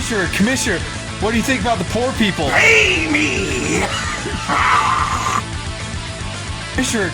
Commissioner, what do you think about the poor people? Pay me! Commissioner,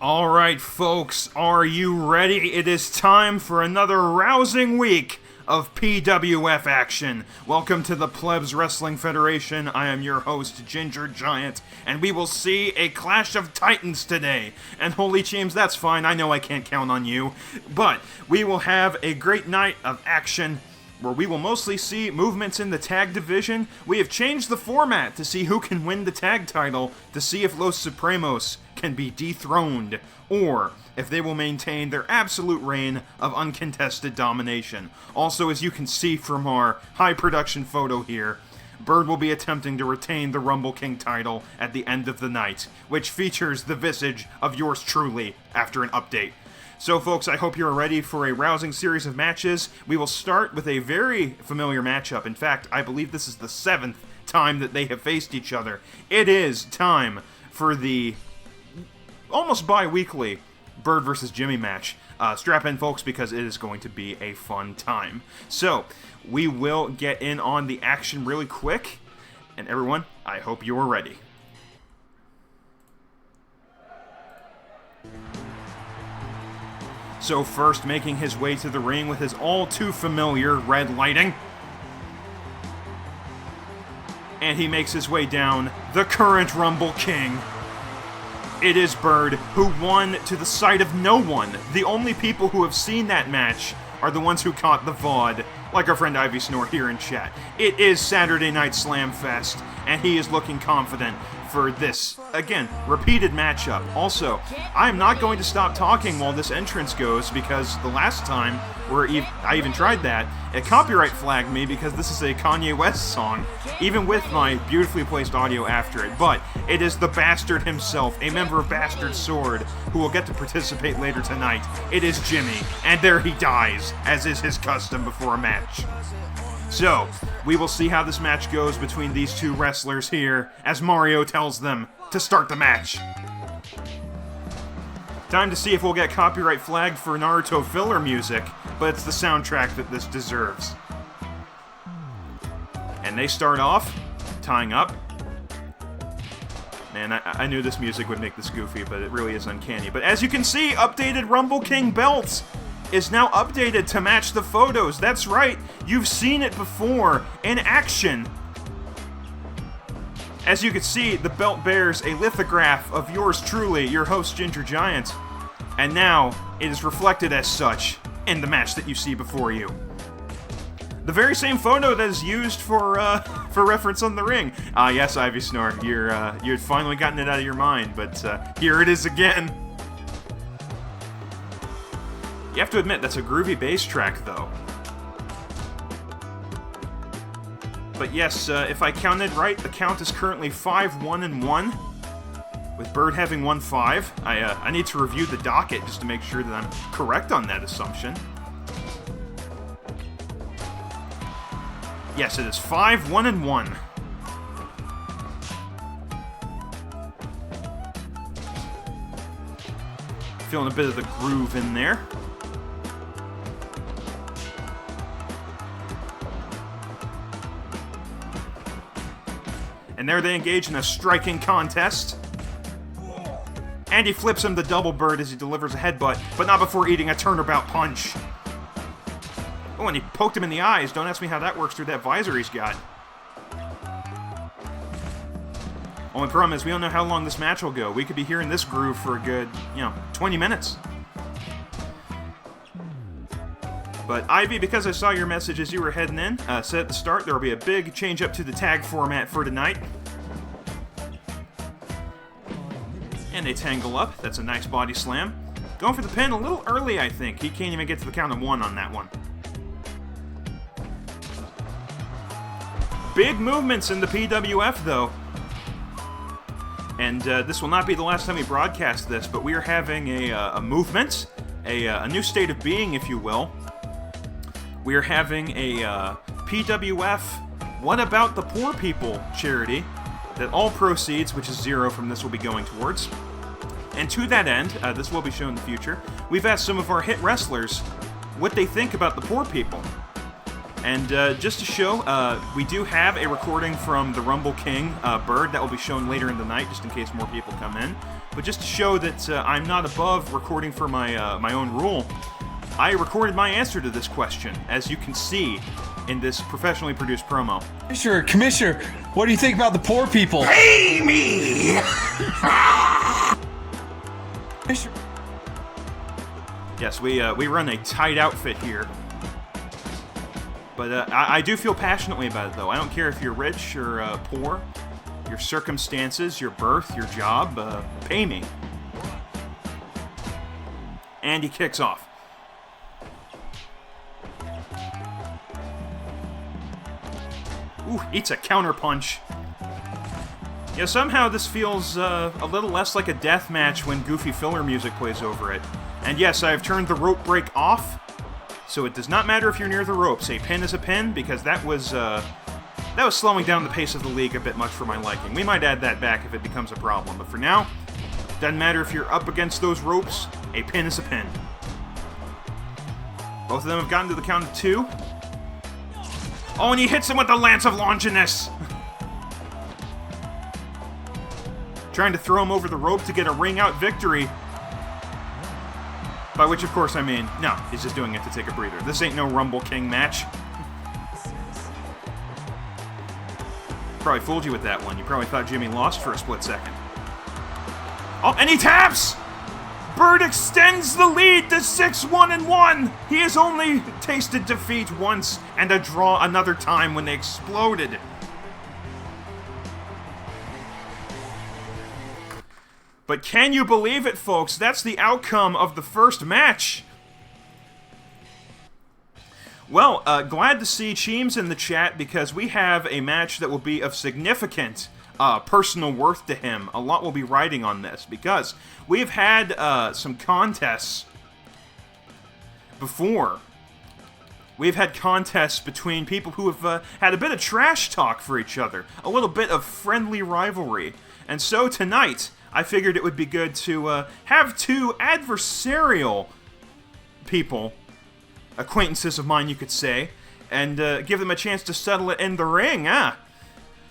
Alright folks, are you ready? It is time for another rousing week of PWF action. Welcome to the Plebs Wrestling Federation. I am your host, Ginger Giant, and we will see a clash of titans today. And holy James, that's fine, I know I can't count on you. But we will have a great night of action where we will mostly see movements in the tag division. We have changed the format to see who can win the tag title, to see if Los Supremos can be dethroned, or if they will maintain their absolute reign of uncontested domination. Also, as you can see from our high production photo here, Bird will be attempting to retain the Rumble King title at the end of the night, which features the visage of yours truly after an update. So folks, I hope you're ready for a rousing series of matches. We will start with a very familiar matchup. In fact, I believe this is the 7th time that they have faced each other. It is time for the almost bi-weekly Bird versus Jimmy match. Strap in, folks, because it is going to be a fun time. So, we will get in on the action really quick. And everyone, I hope you are ready. So first, making his way to the ring with his all-too-familiar red lighting. And he makes his way down, the current Rumble King. It is Bird, who won to the sight of no one. The only people who have seen that match are the ones who caught the VOD, like our friend Ivy Snore here in chat. It is Saturday Night Slam Fest, and he is looking confident for this, again, repeated matchup. Also, I'm not going to stop talking while this entrance goes, because the last time I even tried that, it copyright flagged me because this is a Kanye West song, even with my beautifully placed audio after it. But it is the Bastard himself, a member of Bastard Sword, who will get to participate later tonight. It is Jimmy, and there he dies, as is his custom before a match. So, we will see how this match goes between these two wrestlers here, as Mario tells them to start the match. Time to see if we'll get copyright flagged for Naruto filler music, but it's the soundtrack that this deserves. And they start off, tying up. Man, I knew this music would make this goofy, but it really is uncanny. But as you can see, updated Rumble King belts is now updated to match the photos. That's right, you've seen it before in action. As you can see, the belt bears a lithograph of yours truly, your host Ginger Giant. And now, it is reflected as such in the match that you see before you. The very same photo that is used for reference on the ring. Yes, Ivy Snore, you'd finally gotten it out of your mind, but here it is again. You have to admit, that's a groovy bass track, though. But yes, if I counted right, the count is currently 5-1-1, with Bird having won 5. I need to review the docket just to make sure that I'm correct on that assumption. Yes, it is 5-1-1. Feeling a bit of the groove in there. And there they engage in a striking contest. And he flips him the double bird as he delivers a headbutt, but not before eating a turnabout punch. Oh, and he poked him in the eyes. Don't ask me how that works through that visor he's got. Only problem is we don't know how long this match will go. We could be hearing this groove for a good, 20 minutes. But Ivy, because I saw your message as you were heading in, said at the start there will be a big change up to the tag format for tonight. And they tangle up. That's a nice body slam. Going for the pin a little early, I think. He can't even get to the count of 1 on that one. Big movements in the PWF, though. And this will not be the last time we broadcast this, but we are having a movement, a new state of being, if you will. We are having a PWF What About the Poor People charity that all proceeds, which is 0 from this, will be going towards. And to that end, this will be shown in the future, we've asked some of our hit wrestlers what they think about the poor people. And just to show, we do have a recording from the Rumble King, Bird, that will be shown later in the night, just in case more people come in. But just to show that I'm not above recording for my own rule, I recorded my answer to this question, as you can see in this professionally produced promo. Commissioner, what do you think about the poor people? Pay me! Yes, we run a tight outfit here. But I do feel passionately about it, though. I don't care if you're rich or poor, your circumstances, your birth, your job, pay me. And he kicks off. Ooh, eats a counter punch. Yeah, somehow this feels a little less like a death match when goofy filler music plays over it. And yes, I have turned the rope break off, so it does not matter if you're near the ropes. A pin is a pin, because that was slowing down the pace of the league a bit much for my liking. We might add that back if it becomes a problem, but for now, doesn't matter if you're up against those ropes, a pin is a pin. Both of them have gotten to the count of 2. Oh, and he hits him with the Lance of Longinus! Trying to throw him over the rope to get a ring-out victory. By which, of course, I mean, no, he's just doing it to take a breather. This ain't no Rumble King match. Probably fooled you with that one. You probably thought Jimmy lost for a split second. Oh, and he taps! Bird extends the lead to 6-1-1! He has only tasted defeat once and a draw another time when they exploded. But can you believe it, folks? That's the outcome of the first match. Well, glad to see Cheems in the chat, because we have a match that will be of significant personal worth to him. A lot will be riding on this, because we've had some contests before. We've had contests between people who have had a bit of trash talk for each other, a little bit of friendly rivalry. And so tonight, I figured it would be good to have 2 adversarial people, acquaintances of mine, you could say, and give them a chance to settle it in the ring,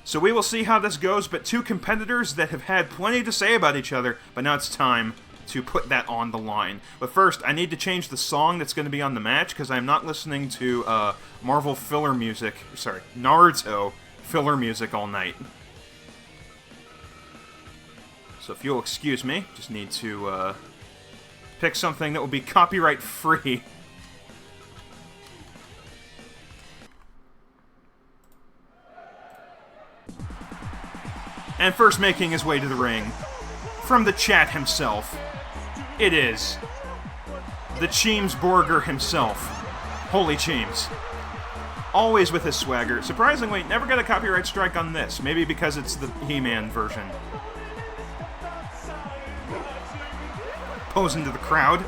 So we will see how this goes, but 2 competitors that have had plenty to say about each other, but now it's time to put that on the line. But first, I need to change the song that's going to be on the match, because I'm not listening to Marvel filler music, sorry, Naruto filler music all night. So if you'll excuse me, just need to Pick something that will be copyright free. And first making his way to the ring, from the chat himself, it is the Cheemsburger himself, Holy Cheems. Always with his swagger. Surprisingly, never got a copyright strike on this. Maybe because it's the He-Man version. Posing to the crowd.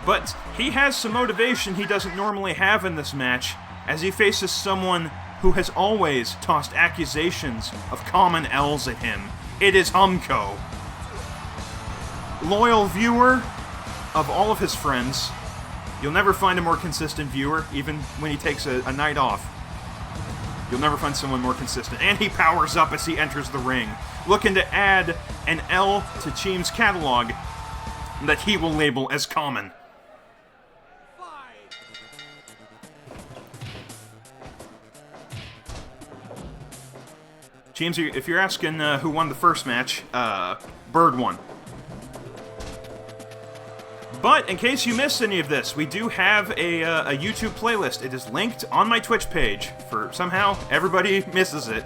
But he has some motivation he doesn't normally have in this match, as he faces someone who has always tossed accusations of common L's at him. It is Humco. Loyal viewer of all of his friends. You'll never find a more consistent viewer, even when he takes a night off. You'll never find someone more consistent. And he powers up as he enters the ring, looking to add an L to Cheem's catalog that he will label as common. Cheems, if you're asking who won the first match, Bird won. But in case you missed any of this, we do have a YouTube playlist. It is linked on my Twitch page. For somehow everybody misses it.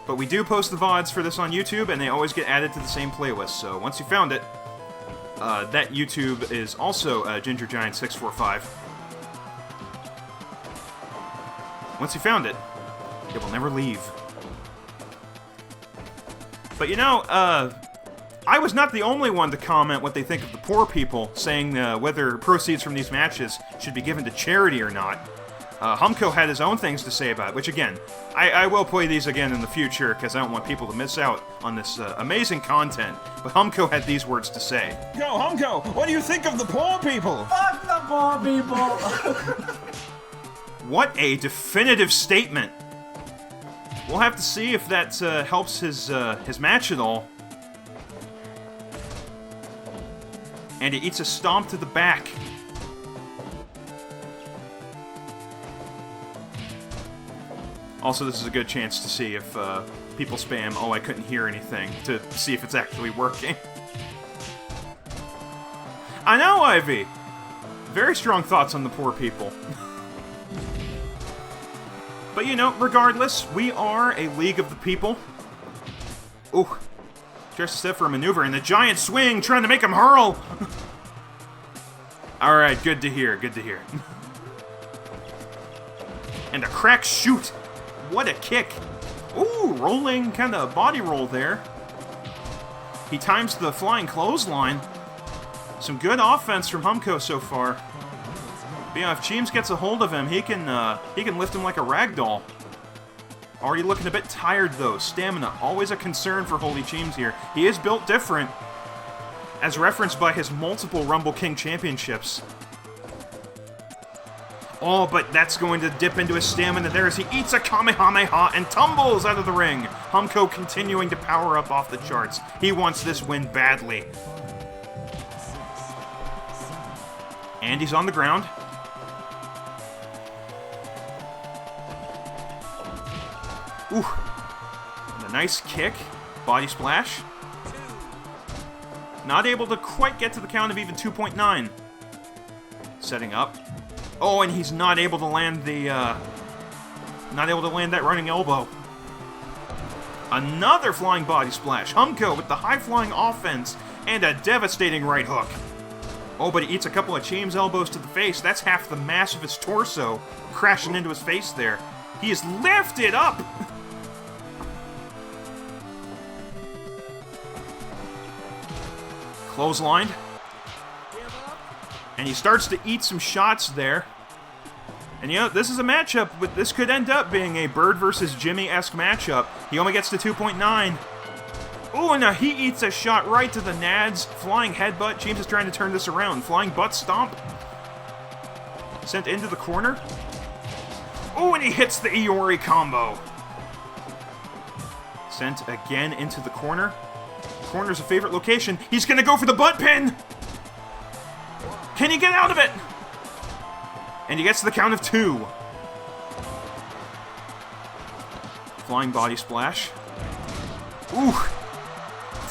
But we do post the VODs for this on YouTube, and they always get added to the same playlist. So once you found it, that YouTube is also GingerGiant645. Once you found it, it will never leave. But you know, I was not the only one to comment what they think of the poor people, saying whether proceeds from these matches should be given to charity or not. Humco had his own things to say about it, which again, I will play these again in the future, because I don't want people to miss out on this amazing content. But Humco had these words to say. Go, Humco, what do you think of the poor people? Fuck the poor people! What a definitive statement. We'll have to see if that helps his match at all. And he eats a stomp to the back. Also, this is a good chance to see if people spam, "Oh, I couldn't hear anything," to see if it's actually working. I know, Ivy! Very strong thoughts on the poor people. But you know, regardless, we are a league of the people. Ooh. Just a step for a maneuver, and the giant swing, trying to make him hurl! Alright, good to hear, good to hear. And a crack shoot! What a kick! Ooh, rolling kind of body roll there. He times the flying clothesline. Some good offense from Humco so far. But yeah, if Cheems gets a hold of him, he can lift him like a rag doll. Already looking a bit tired, though. Stamina, always a concern for Holy Cheems here. He is built different, as referenced by his multiple Rumble King championships. Oh, but that's going to dip into his stamina there as he eats a Kamehameha and tumbles out of the ring. Humco continuing to power up off the charts. He wants this win badly. And he's on the ground. Ooh. And a nice kick. Body splash. Not able to quite get to the count of even 2.9. Setting up. Oh, and he's not able to land the, not able to land that running elbow. Another flying body splash. Humco with the high-flying offense and a devastating right hook. Oh, but he eats a couple of Cheems elbows to the face. That's half the mass of his torso crashing into his face there. He is lifted up! Clotheslined. And he starts to eat some shots there. And you know, this is a matchup, but this could end up being a Bird versus Jimmy-esque matchup. He only gets to 2.9. Ooh, and now he eats a shot right to the nads. Flying headbutt. Cheems is trying to turn this around. Flying butt stomp. Sent into the corner. Ooh, and he hits the Iori combo. Sent again into the corner. Corner's a favorite location. He's gonna go for the butt pin! Can he get out of it? And he gets to the count of 2. Flying body splash. Ooh!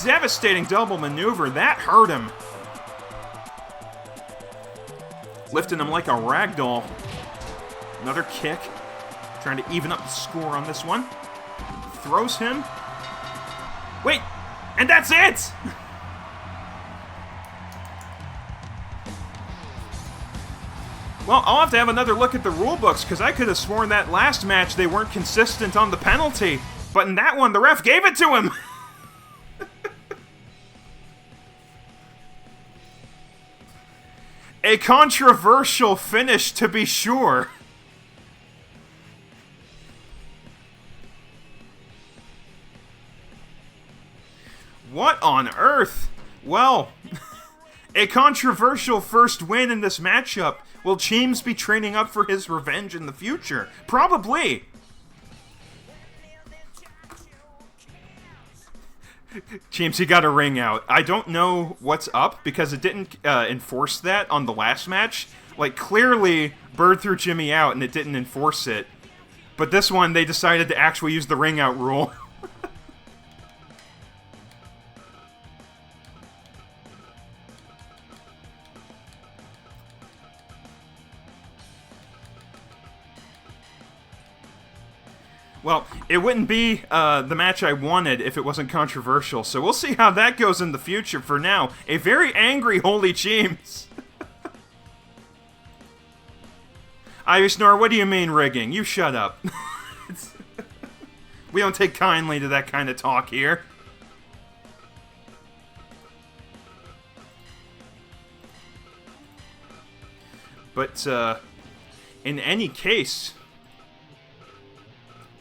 Devastating double maneuver. That hurt him. Lifting him like a ragdoll. Another kick. Trying to even up the score on this one. Throws him. Wait! And that's it! Well, I'll have to have another look at the rulebooks, because I could have sworn that last match they weren't consistent on the penalty. But in that one, the ref gave it to him! A controversial finish, to be sure. What on earth? Well, a controversial first win in this matchup. Will James be training up for his revenge in the future? Probably. James, he got a ring out. I don't know what's up, because it didn't enforce that on the last match. Like, clearly, Bird threw Jimmy out, and it didn't enforce it. But this one, they decided to actually use the ring out rule. Well, it wouldn't be the match I wanted if it wasn't controversial, so we'll see how that goes in the future. For now, a very angry Holy James. Ivy Snore, what do you mean rigging? You shut up. We don't take kindly to that kind of talk here. But, in any case...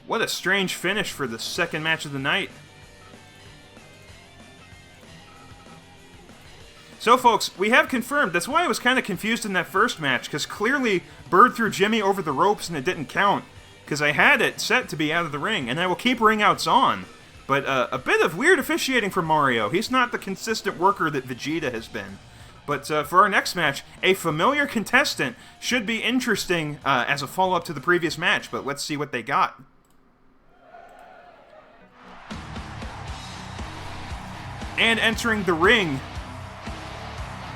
What a strange finish for the second match of the night. So, folks, we have confirmed. That's why I was kind of confused in that first match, because clearly Bird threw Jimmy over the ropes and it didn't count, because I had it set to be out of the ring, and I will keep ring outs on. But a bit of weird officiating from Mario. He's not the consistent worker that Vegeta has been. But for our next match, a familiar contestant should be interesting as a follow-up to the previous match, but let's see what they got. And entering the ring,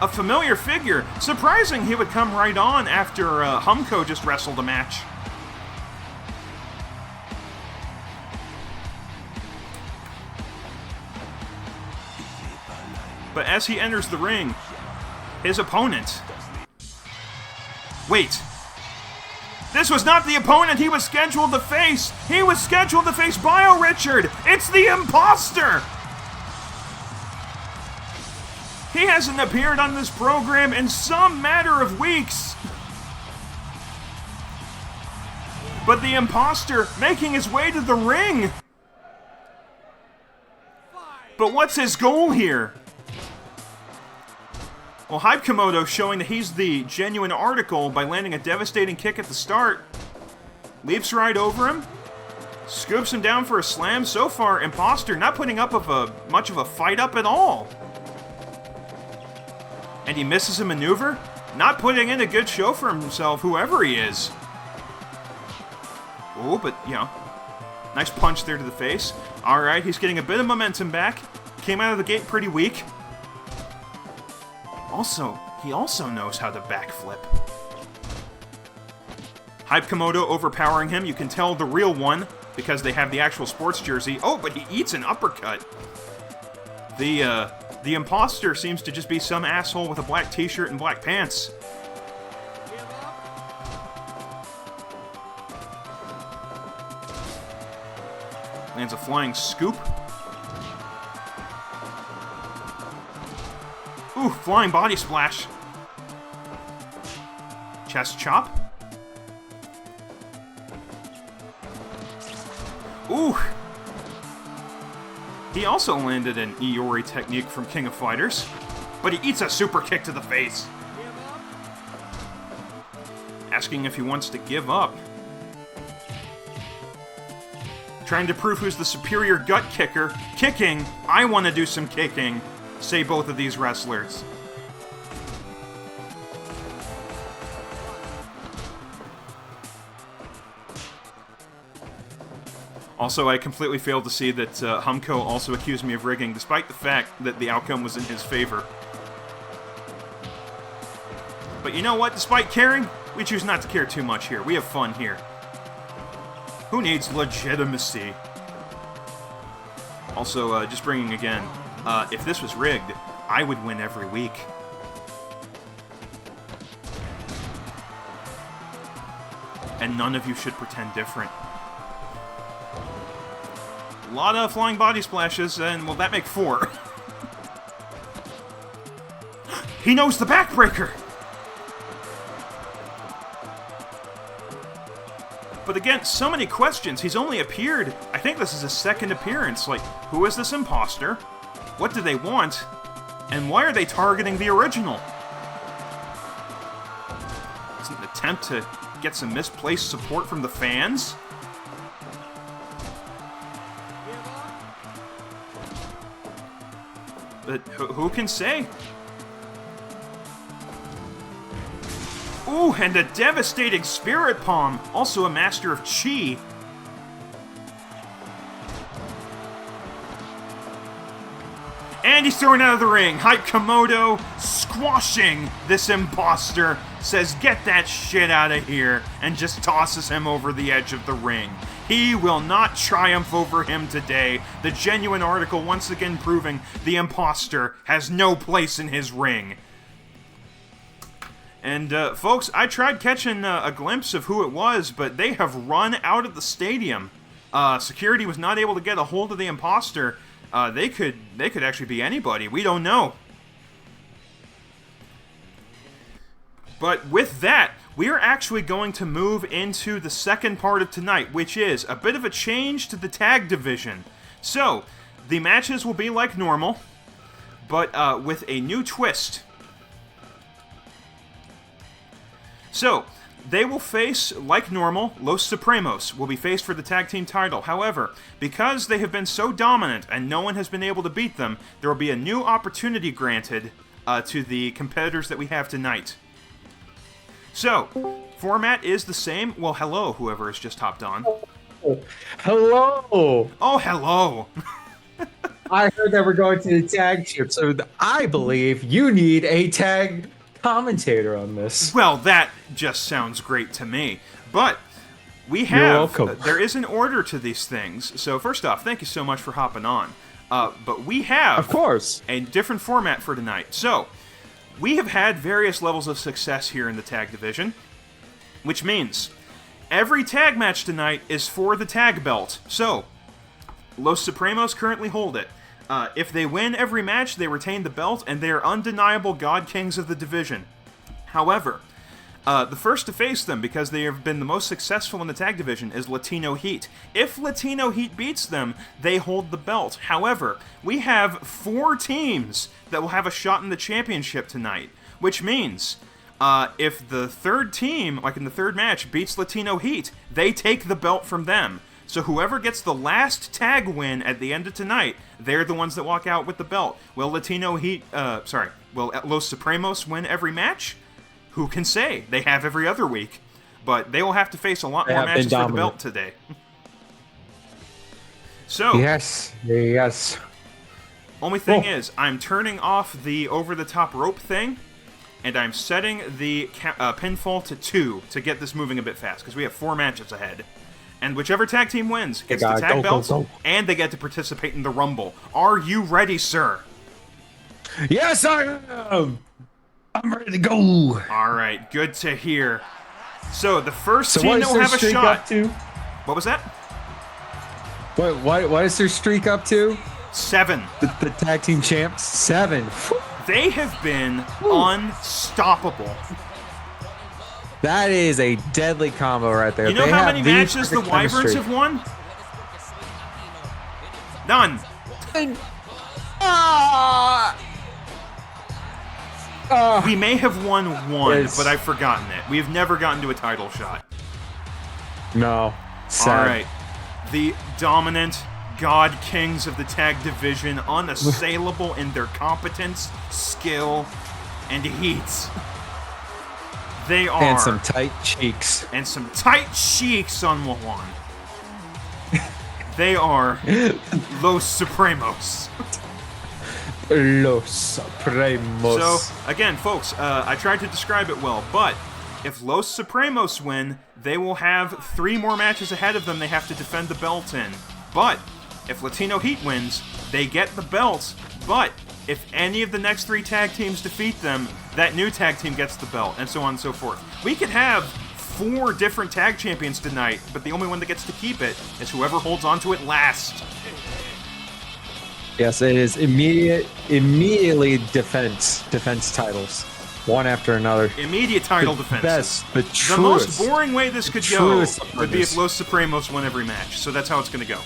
a familiar figure. Surprising he would come right on after Humko just wrestled a match. But as he enters the ring, his opponent... Wait. This was not the opponent he was scheduled to face! He was scheduled to face Bio Richard! It's the imposter! He hasn't appeared on this program in some matter of weeks. But the imposter making his way to the ring. But what's his goal here? Well, Hype Komodo showing that he's the genuine article by landing a devastating kick at the start. Leaps right over him. Scoops him down for a slam. So far, imposter not putting up much of a fight up at all. And he misses a maneuver, not putting in a good show for himself, whoever he is. Oh, but, you know, nice punch there to the face. Alright, he's getting a bit of momentum back. Came out of the gate pretty weak. He also knows how to backflip. Hype Komodo overpowering him. You can tell the real one, because they have the actual sports jersey. Oh, but he eats an uppercut. The imposter seems to just be some asshole with a black t-shirt and black pants. Lands a flying scoop. Ooh, flying body splash. Chest chop. Ooh. He also landed an Iori technique from King of Fighters, but he eats a super kick to the face. Asking if he wants to give up. Trying to prove who's the superior gut kicker. Kicking, I want to do some kicking, say both of these wrestlers. Also, I completely failed to see that Humko also accused me of rigging, despite the fact that the outcome was in his favor. But you know what? Despite caring, we choose not to care too much here. We have fun here. Who needs legitimacy? Also, just bringing again, if this was rigged, I would win every week. And none of you should pretend different. A lot of flying body splashes, and will that make 4? He knows the backbreaker! But again, so many questions. He's only appeared, I think this is his second appearance. Like, who is this imposter? What do they want? And why are they targeting the original? Is it an attempt to get some misplaced support from the fans? But who can say? Ooh, and a devastating Spirit Palm, also a master of Chi. And he's thrown out of the ring. Hype Komodo squashing this imposter, says get that shit out of here, and just tosses him over the edge of the ring. He will not triumph over him today. The genuine article once again proving the imposter has no place in his ring. And, folks, I tried catching a glimpse of who it was, but they have run out of the stadium. Security was not able to get a hold of the imposter. They could actually be anybody. We don't know. But with that, we are actually going to move into the second part of tonight, which is a bit of a change to the tag division. So, the matches will be like normal, but with a new twist. So, they will face, like normal, Los Supremos will be faced for the tag team title. However, because they have been so dominant and no one has been able to beat them, there will be a new opportunity granted to the competitors that we have tonight. So, format is the same. Well, hello, whoever has just hopped on. Hello! Oh, hello! I heard that we're going to the tag ship, so I believe you need a tag commentator on this. Well, that just sounds great to me. But we have... You're welcome. There is an order to these things. So first off, thank you so much for hopping on. But we have... Of course. A different format for tonight. So, we have had various levels of success here in the tag division. Which means, every tag match tonight is for the tag belt. So, Los Supremos currently hold it. If they win every match, they retain the belt, and they are undeniable God Kings of the division. However, the first to face them, because they have been the most successful in the tag division, is Latino Heat. If Latino Heat beats them, they hold the belt. However, we have 4 teams that will have a shot in the championship tonight, which means if the third team, like in the third match, beats Latino Heat, they take the belt from them. So whoever gets the last tag win at the end of tonight, they're the ones that walk out with the belt. Will Latino Heat, will Los Supremos win every match? Who can say? They have every other week. But they will have to face a lot more matches for the belt today. So... Yes. Only thing is, I'm turning off the over-the-top rope thing, and I'm setting the pinfall to 2 to get this moving a bit fast, because we have 4 matches ahead. And whichever tag team wins gets the tag belts, and they get to participate in the Rumble. Are you ready, sir? Yes, I am! I'm ready to go! Alright, good to hear. So, the first team that will have a shot... Up to? What was that? What is their streak up to? 7. The tag team champs? 7. They have been unstoppable. That is a deadly combo right there. You know how many matches the Wyverns have won? None. We may have won 1, but I've forgotten it. We have never gotten to a title shot. No. Alright. The dominant God Kings of the tag division, unassailable in their competence, skill, and heat. They are. And some tight cheeks. And some tight cheeks on one. They are Los Supremos. Los Supremos. So, again, folks, I tried to describe it well, but if Los Supremos win, they will have 3 more matches ahead of them they have to defend the belt in. But if Latino Heat wins, they get the belts, but if any of the next 3 tag teams defeat them, that new tag team gets the belt, and so on and so forth. We could have 4 different tag champions tonight, but the only one that gets to keep it is whoever holds on to it last. Yes, it is immediately defense titles, one after another. Immediate title The defense. best, the truest. The most boring way this could go truest would be if supporters. Los Supremos won every match, so that's how it's going to go.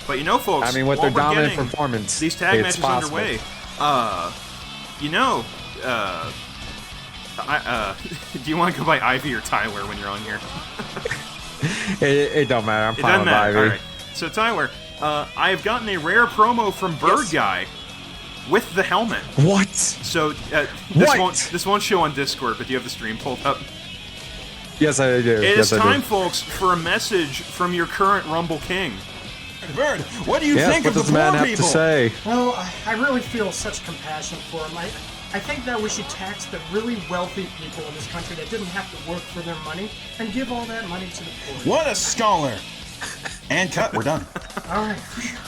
But you know, folks, I mean, with while their we're dominant getting performance, these tag it's matches possible. underway, do you want to go by Ivy or Tyler when you're on here? It don't matter. I'm It fine doesn't with matter. Ivy. All right. So Tyler, I have gotten a rare promo from Bird Guy with the helmet. What? So What? this won't show on Discord, but do you have the stream pulled up? Yes, I do. It yes, is I time, do. folks, for a message from your current Rumble King. Bird, what do you Yes, think what of the does the man poor have people? to say? Well, I really feel such compassion for him. I think that we should tax the really wealthy people in this country that didn't have to work for their money and give all that money to the poor. What a scholar! And cut, we're done. All right.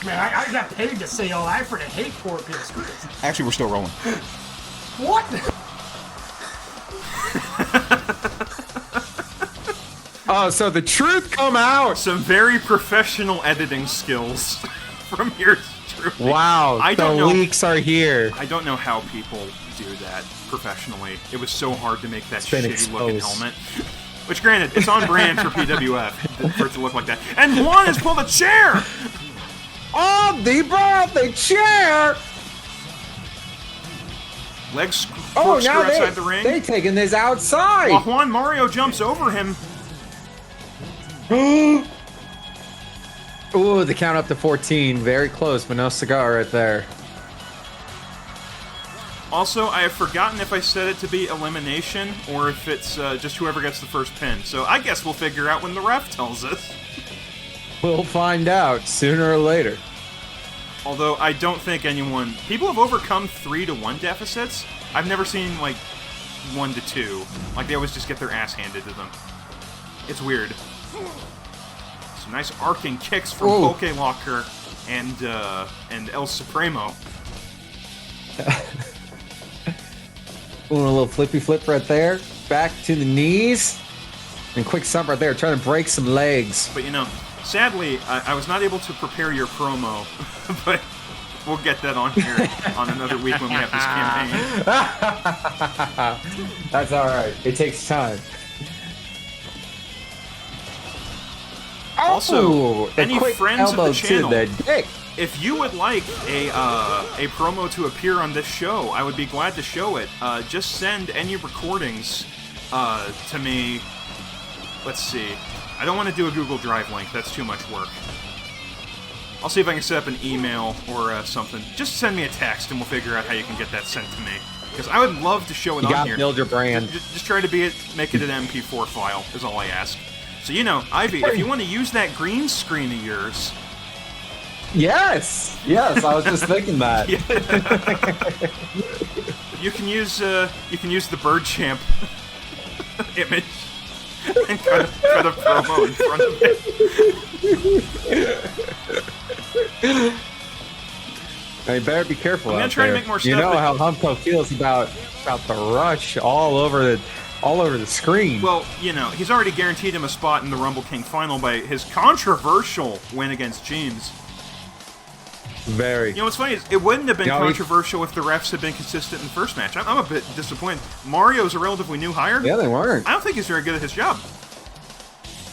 Man, I got paid to say all I for to hate poor people. Screw this. Actually, we're still rolling. What? Oh, so the truth come out. Some very professional editing skills from yours truly. Wow, I don't the know. leaks are here. I don't know how people do that professionally. It was so hard to make that been shitty looking exposed. helmet. Which, granted, it's on brand for PWF for it to look like that. And Juan has pulled a chair! Oh, they brought the chair. Legs Oh, corkscrew now outside the ring. they taking this outside. While Juan Mario jumps over him. Ooh, the count up to 14. Very close, but no cigar right there. Also, I have forgotten if I set it to be elimination or if it's just whoever gets the first pin. So I guess we'll figure out when the ref tells us. We'll find out sooner or later. Although I don't think anyone... People have overcome 3-1 deficits. I've never seen, like, 1-2. Like, they always just get their ass handed to them. It's weird. Some nice arcing kicks from Ooh. Poke Locker and El Supremo. Ooh, a little flippy flip right there. Back to the knees. And quick stomp right there, trying to break some legs. But, you know, sadly, I was not able to prepare your promo, but we'll get that on here on another week when we have this campaign. That's alright. It takes time. Also, Ooh, a any quick friends of the elbow channel, to the dick. if you would like a promo to appear on this show, I would be glad to show it. Just send any recordings to me. Let's see. I don't want to do a Google Drive link. That's too much work. I'll see if I can set up an email or something. Just send me a text and we'll figure out how you can get that sent to me. Because I would love to show it You on gotta here. build your brand. Just try to make it an MP4 file is all I ask. So, you know, Ivy, if you want to use that green screen of yours... Yes! Yes, I was just thinking that. You can use the Bird Champ image and cut a promo in front of it. Now, you better be careful I'm gonna out try to there. make more You stuff know that- how Humpo feels about the rush all over the screen. Well, you know, he's already guaranteed him a spot in the Rumble King final by his controversial win against James. Very. You know what's funny is it wouldn't have been Yeah, controversial if the refs had been consistent in the first match. I'm a bit disappointed. Mario's a relatively new hire. Yeah, they weren't. I don't think he's very good at his job.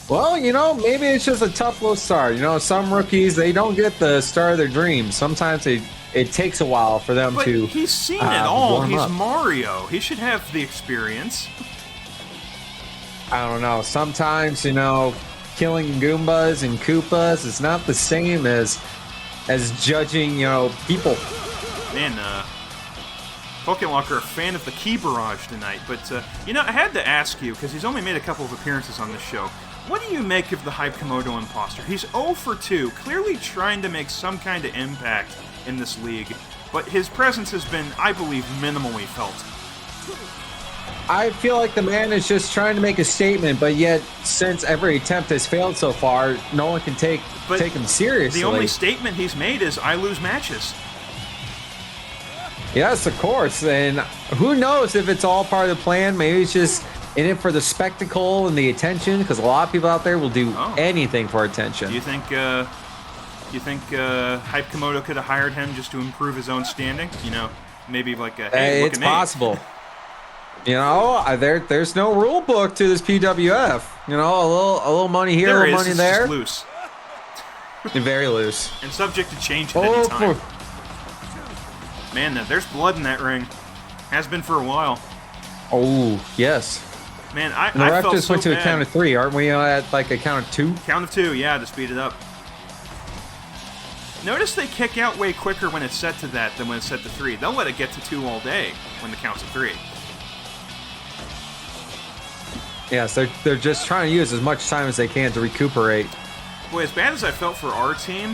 Well, you know, maybe it's just a tough little start. You know, some rookies, they don't get the start of their dreams. Sometimes it takes a while for them But to he's seen it all. warm He's up. Mario. He should have the experience. I don't know. Sometimes, you know, killing Goombas and Koopas is not the same as judging, you know, people. Man, Pokelocker, a fan of the Key Barrage tonight, but, you know, I had to ask you, because he's only made a couple of appearances on this show, What do you make of the Hype Komodo imposter? He's 0 for 2, clearly trying to make some kind of impact in this league, but his presence has been, I believe, minimally felt. I feel like the man is just trying to make a statement, but yet, since every attempt has failed so far, no one can take him seriously. The only statement he's made is, I lose matches. Yes, of course, and who knows if it's all part of the plan. Maybe it's just in it for the spectacle and the attention, because a lot of people out there will do anything for attention. Do you think Hype Komodo could have hired him just to improve his own standing? You know, maybe like a, hey, look it's at me. possible. You know, there's no rule book to this PWF. You know, a little money here, There a little is, money it's there. just loose. Very loose. And subject to change at any time. For Man, there's blood in that ring. Has been for a while. Oh, yes. Man, And the I ref felt just so went to a bad. count of 3, aren't we at like a count of 2? Count of 2, yeah, to speed it up. Notice they kick out way quicker when it's set to that than when it's set to 3. They'll let it get to 2 all day when the count's at 3. Yes, they're just trying to use as much time as they can to recuperate. Boy, as bad as I felt for our team,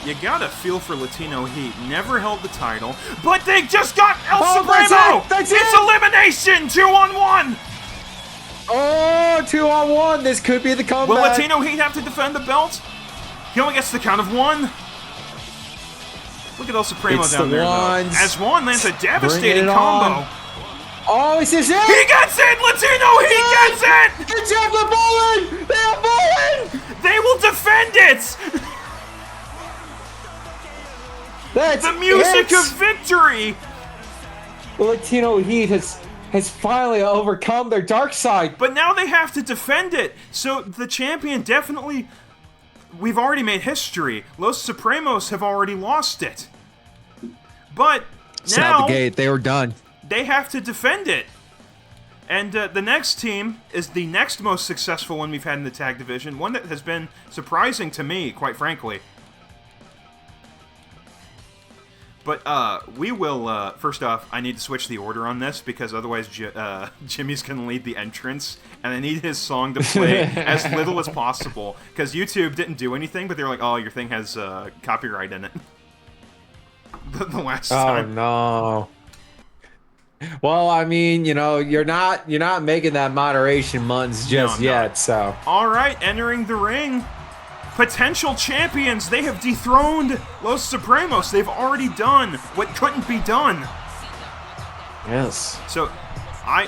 you gotta feel for Latino Heat. Never held the title, but they just got El Supremo! That's It's it! elimination! 2-on-1! Oh, 2-on-1. This could be the comeback. Will Latino Heat have to defend the belt? He only gets the count of 1. Look at El Supremo It's down the there, ones. though. As Juan lands a Bring devastating it combo. on. Oh, is this it? He gets it! Latino Heat gets it! It's up the bowling! They are bowling! They will defend it! That's The music it. of victory! The Latino Heat has finally overcome their dark side. But now they have to defend it. So the champion definitely... We've already made history. Los Supremos have already lost it. But It's now out the gate. They were done. they have to defend it. And the next team is the next most successful one we've had in the tag division. One that has been surprising to me, quite frankly. But we will, first off, I need to switch the order on this because otherwise Jimmy's going to lead the entrance. And I need his song to play as little as possible. Because YouTube didn't do anything, but they were like, oh, your thing has copyright in it. the last time. Oh, no. Well, I mean, you know, you're not making that moderation muns just I'm yet, not. so. All right, entering the ring. Potential champions. They have dethroned Los Supremos. They've already done what couldn't be done. Yes. So,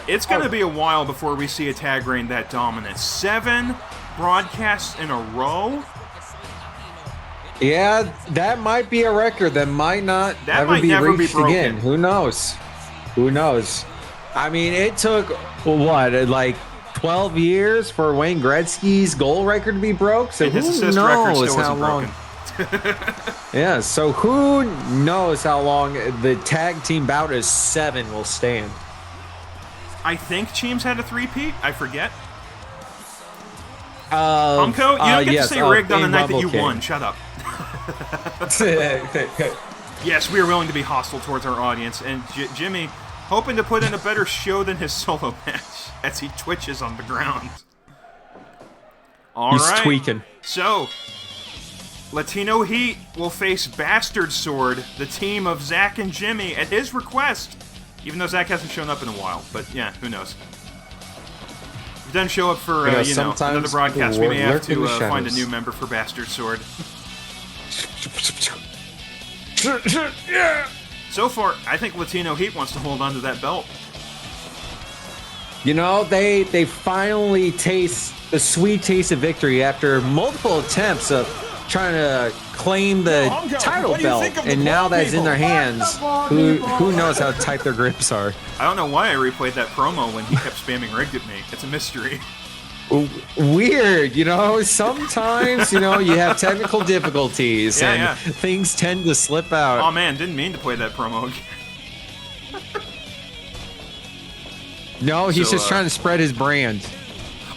it's going to be a while before we see a tag reign that dominant. 7 broadcasts in a row. Yeah, that might be a record that might not That ever might be never be reached broken. again. Who knows? Who knows? I mean, it took, what, like 12 years for Wayne Gretzky's goal record to be broke? So And his who assist record knows still how isn't long? broken. Yeah, so who knows how long the tag team bout of 7 will stand? I think Cheems had a 3-peat. I forget. Unco, you don't get yes, to say rigged on the in night that Rumble you King. won. Shut up. Yes, we are willing to be hostile towards our audience, and Jimmy hoping to put in a better show than his solo match as he twitches on the ground. All He's right. tweaking. So, Latino Heat will face Bastard Sword, the team of Zach and Jimmy, at his request. Even though Zach hasn't shown up in a while, but yeah, who knows? If he doesn't show up for another sometimes broadcast, we may have lurk in to the find a shadows. new member for Bastard Sword. So far, I think Latino Heat wants to hold on to that belt. You know, they finally taste the sweet taste of victory after multiple attempts of trying to claim the title belt, and now that it's in their hands, who knows how tight their grips are. I don't know why I replayed that promo when he kept spamming rigged at me. It's a mystery. Weird, you know, sometimes, you know, you have technical difficulties Yeah, and things tend to slip out. Oh man, didn't mean to play that promo again. No, he's So, just trying to spread his brand.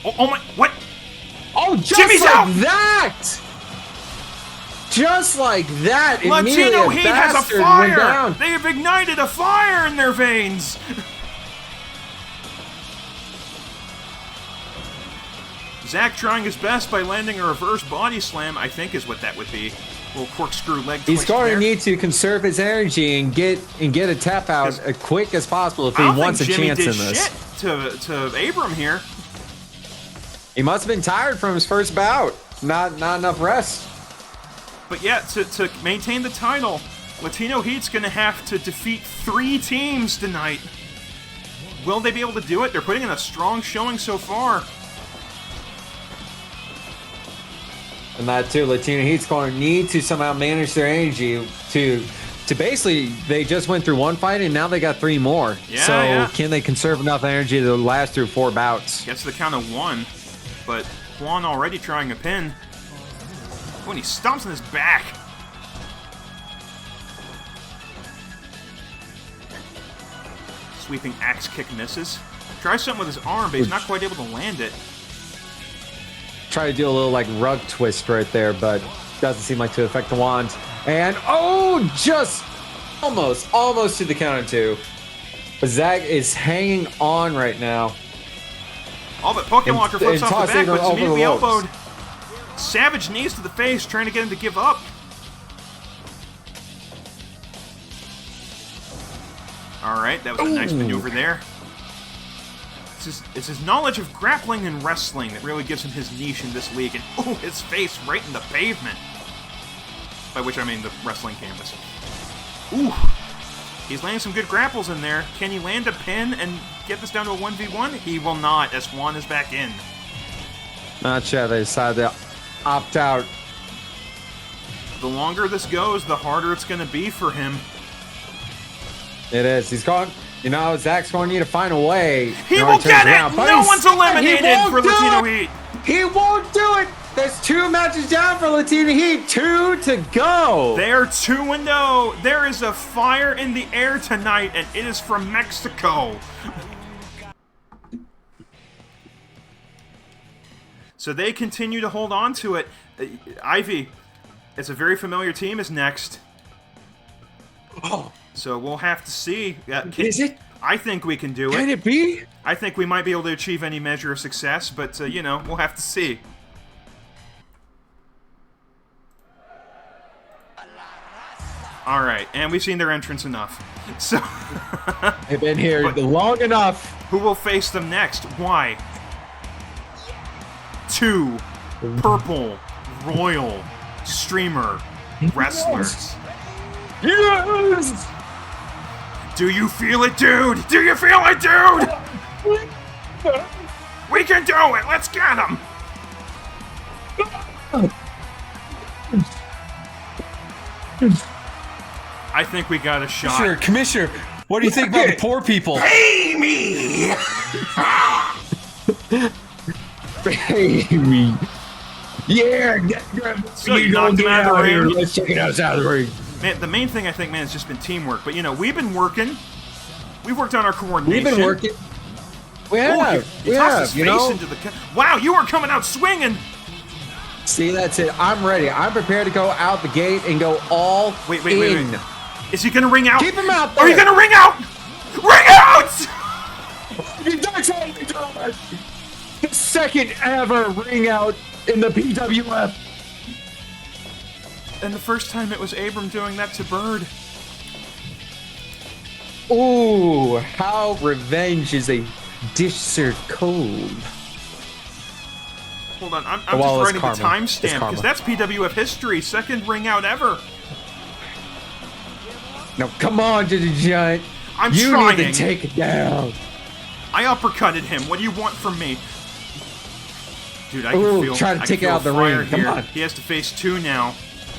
Oh my, what? Oh, just Jimmy's like out! that! Just like that, Latino immediately Heat has a Bastard went fire! down. They have ignited a fire in their veins! Zach trying his best by landing a reverse body slam, I think is what that would be. A little corkscrew leg twist. He's going there. to need to conserve his energy and get a tap out as quick as possible if he wants a chance in this. Shit to Abram here. He must have been tired from his first bout. Not enough rest. But yeah, to maintain the title, Latino Heat's going to have to defeat 3 teams tonight. Will they be able to do it? They're putting in a strong showing so far. And that too, Latino Heat's going to need to somehow manage their energy to basically, they just went through 1 fight and now they got 3 more. Yeah, Can they conserve enough energy to last through 4 bouts? Gets the count of 1, but Juan already trying a pin. When he stomps on his back. Sweeping axe kick misses. Tries something with his arm, but he's not quite able to land it. Try to do a little like rug twist right there, but doesn't seem like to affect the wand. And just almost to the count of 2. But Zach is hanging on right now. Oh, but Poké Walker flips off the back, but it's immediately elbowed. ropes. Savage knees to the face, trying to get him to give up. Alright, that was a nice maneuver there. It's his knowledge of grappling and wrestling that really gives him his niche in this league. And his face right in the pavement. By which I mean the wrestling canvas. Ooh. He's landing some good grapples in there. Can he land a pin and get this down to a 1v1? He will not, as Juan is back in. Not sure they decided to opt out. The longer this goes, the harder it's going to be for him. It is. He's gone. Zach's going to need to find a way. He will get it! No one's eliminated for Latino Heat. He won't do it! There's 2 matches down for Latino Heat. 2 to go. They're 2-0. There is a fire in the air tonight, and it is from Mexico. So they continue to hold on to it. Ivy, it's a very familiar team, is next. Oh. So we'll have to see. Is it? I think we can do it. Can it be? I think we might be able to achieve any measure of success, but, we'll have to see. Alright, and we've seen their entrance enough. So, They've been here long enough. Who will face them next? Why? 2 purple royal streamer wrestlers. Yes! Do you feel it, dude? Do you feel it, dude? We can do it! Let's get him! I think we got a shot. Commissioner, what do you think about the poor people? Pay me! Pay me. Yeah, So you knocked him out of the ring. Let's check it out of the ring. Man, the main thing I think, man, has just been teamwork. But we've been working. We've worked on our coordination. We've been working. We have. He tossed his face into the. Wow, you are coming out swinging. See, that's it. I'm ready. I'm prepared to go out the gate and go all Wait. in. Is he gonna ring out? Keep him out there. Are you gonna ring out? Ring out! The second ever ring out in the PWF. And the first time it was Abram doing that to Bird. Ooh, how revenge is a dish served cold. Hold on, I'm just writing the timestamp because that's PWF history. Second ring out ever. Now come on, Diddy Giant. I'm you trying. You need to take it down. I uppercutted him. What do you want from me? Dude, I can feel. Try to take it out of the ring. Here. Come on. He has to face 2 now.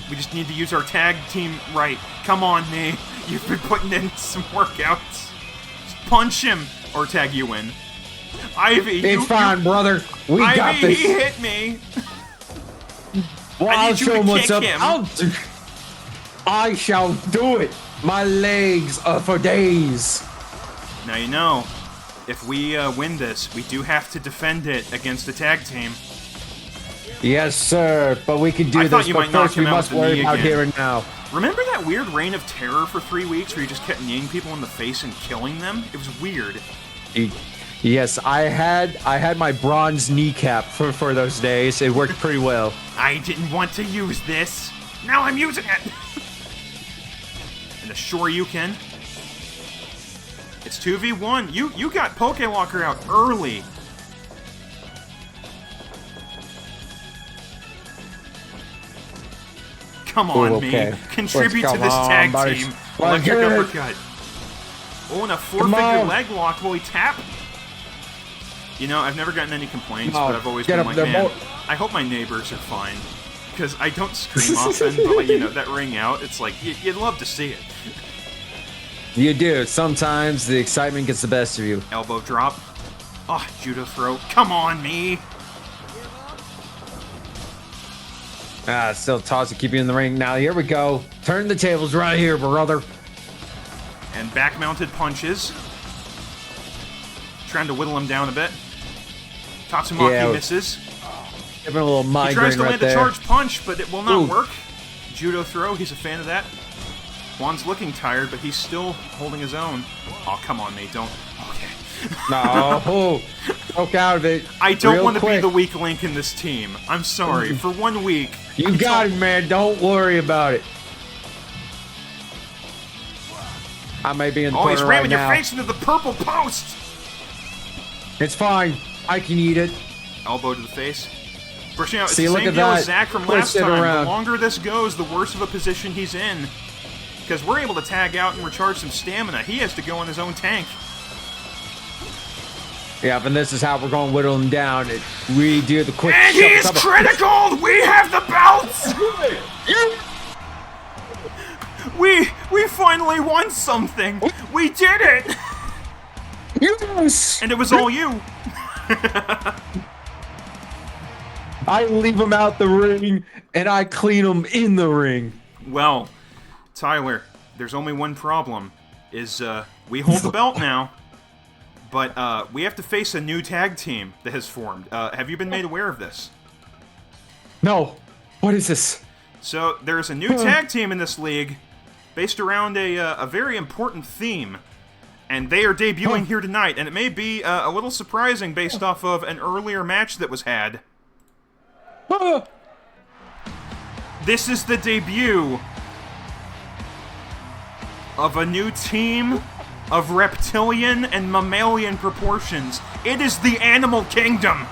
We just need to use our tag team right. Come on, me. You've been putting in some workouts. Just punch him or tag you in. Ivy, it's fine, brother. We Ivy, got this. He hit me. Well, I'll show him what's up. I shall do it. My legs are for days. Now you know, if we win this, we do have to defend it against the tag team. Yes, sir. But we can do this. Thought you but might knock first, we him out must with the worry knee about again. here and now. Remember that weird reign of terror for 3 weeks where you just kept kneeing people in the face and killing them? It was weird. Yes, I had my bronze kneecap for those days. It worked pretty well. I didn't want to use this. Now I'm using it. And a Shoryuken. It's 2v1. You got Poke Locker out early. Come on, okay. me. Contribute to this tag team. Electric uppercut. Oh, and a four-figure leg lock. Will he tap? You know, I've never gotten any complaints, but I've always been like, man, I hope my neighbors are fine. Because I don't scream often, but, like, you know, that ring out, it's like, you'd love to see it. You do. Sometimes the excitement gets the best of you. Elbow drop. Oh, judo throw. Come on, me. Still toss to keep you in the ring. Now, here we go. Turn the tables right here, brother. And back-mounted punches. Trying to whittle him down a bit. Tatsumaki misses. Give him a little migraine. He tries to right land there. a charge punch, but it will not work. Judo throw, he's a fan of that. Juan's looking tired, but he's still holding his own. Oh, come on, mate, don't. Okay. No, poke out of it. I don't want to be the weak link in this team. I'm sorry. For 1 week. You got it, man. Don't worry about it. I may be in the corner he's ramming right your now. face into the purple post. It's fine. I can eat it. Elbow to the face. Brushing out. It's See, the look same at deal that. as Zach from last time. The longer this goes, the worse of a position he's in. Because we're able to tag out and recharge some stamina. He has to go on his own tank. Yeah, and this is how we're going to whittle him down. We do the quick. And he's critical! We have the belts! We finally won something! We did it! Yes! And it was all you. I leave him out the ring, and I clean him in the ring. Well, Tyler, there's only one problem. Is, we hold the belt now. But, we have to face a new tag team that has formed. Have you been made aware of this? No. What is this? So, there's a new tag team in this league based around a very important theme. And they are debuting here tonight, and it may be a little surprising based off of an earlier match that was had. This is the debut of a new team of reptilian and mammalian proportions. It is the Animal Kingdom.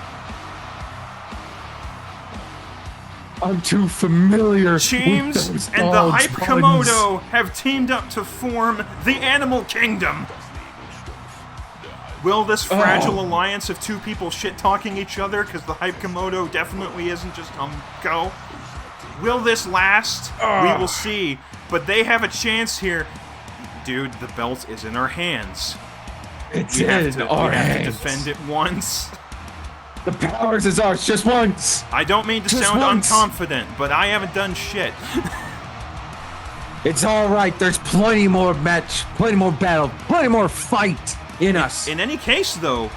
I'm too familiar. Teams with those and the dogs' Hype buns. Komodo have teamed up to form the Animal Kingdom. Will this fragile alliance of two people shit-talking each other, because the Hype Komodo definitely isn't just go? Will this last? We will see. But they have a chance here. Dude, the belt is in our hands. It's we have in to our hands. defend it once. The powers is ours just once. I don't mean to Just sound once. unconfident, but I haven't done shit. It's all right. There's plenty more match, plenty more battle, plenty more fight in us. In any case, though,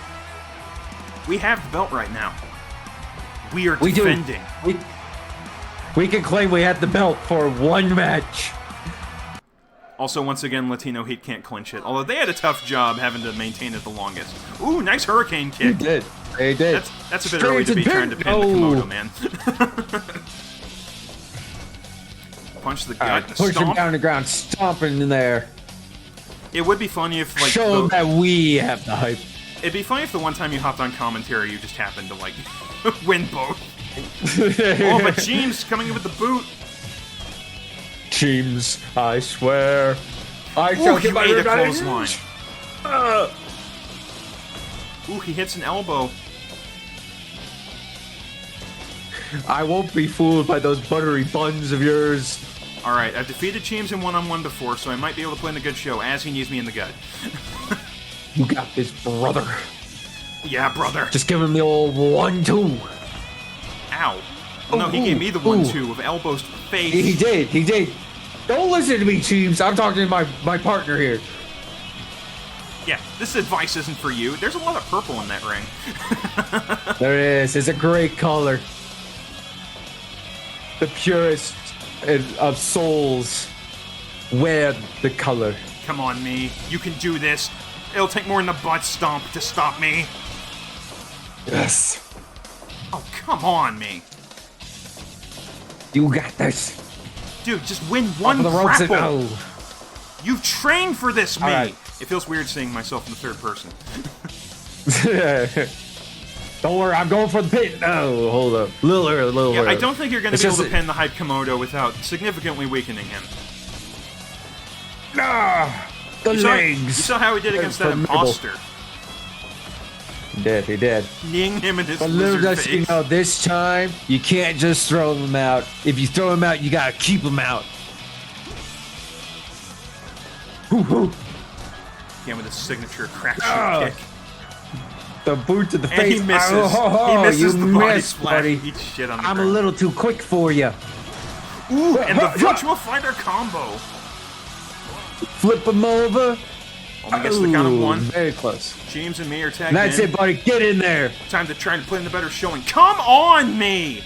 we have the belt right now. We are We do. defending. We can claim we had the belt for one match. Also, once again, Latino Heat can't clinch it. Although they had a tough job having to maintain it the longest. Ooh, nice hurricane kick. They did. They did. That's a bit early to be trying to pin the Komodo, man. Punch the gut, Push him stomp. down the ground, stomping in there. It would be funny if, like, Show that we have the hype. it'd be funny if the one time you hopped on commentary, you just happened to, like, win both. Oh, but James coming in with the boot. Teams, I swear. I shall Ooh, get he my ate a revenge. clothesline. Ooh, he hits an elbow. I won't be fooled by those buttery buns of yours. Alright, I've defeated James in one-on-one before, so I might be able to put in a good show as he needs me in the gut. You got this, brother. Yeah, brother. Just give him the old 1-2. Ow. Well, no, he gave me the 1-2 of elbows to the face. He did. He did. Don't listen to me, Teams. I'm talking to my partner here. Yeah, this advice isn't for you. There's a lot of purple in that ring. There is. It's a great color. The purest of souls wear the color. Come on, me. You can do this. It'll take more than a butt stomp to stop me. Yes. Oh, come on, me. You got this. Dude, just win one the ropes and- grapple. oh. You've trained for this, me. right. It feels weird seeing myself in the third person. Don't worry, I'm going for the pin. No, hold up. Little early. Yeah, I don't think you're going to It's be able just to pin the Hype Komodo without significantly weakening him. The You legs. saw how he did against that Formidable. imposter. He did. Kneeing him in his But little lizard does you face. know, this time, you can't just throw them out. If you throw them out, you gotta keep them out. Woo-hoo. Again with his signature crack shoot kick. The boot to the And face. he misses. Oh, He misses you the body missed, splash. buddy. He eats shit on the I'm a ground. little too quick for you. Ooh, and the Virtual Fighter combo. Flip him over. Only gets the count of Ooh, one. Very close. James and me are tagged That's in. it, buddy. Get in there. Time to try and put in the better showing. Come on, me!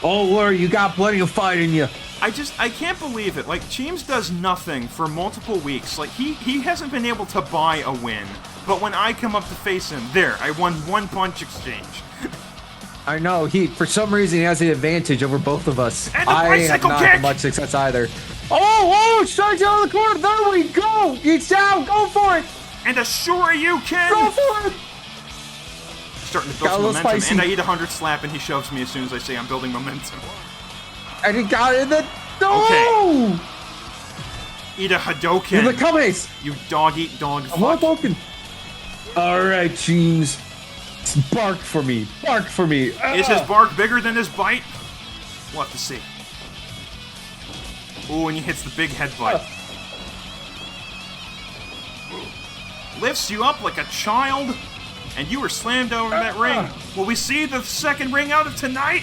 Don't worry, you got plenty of fight in you. I can't believe it. Like, James does nothing for multiple weeks. Like, he hasn't been able to buy a win. But when I come up to face him, there, I won one punch exchange. I know, for some reason he has the advantage over both of us. And the I have bicycle not kick! had much success either. Oh, strikes out of the corner. There we go. It's down. Go for it. And a sure you can! Go for it. Starting to build Got a some little momentum. spicy. And I eat 100 slap and he shoves me as soon as I say I'm building momentum. And he got it in the... No! Eat a In the Hadoken. comments. You dog-eat-dog I'm all fuck. broken. All right, James. Bark for me. Bark for me. Is his bark bigger than his bite? We'll have to see. Ooh, and he hits the big headbutt. Lifts you up like a child, and you were slammed over that ring. Will we see the second ring out of tonight?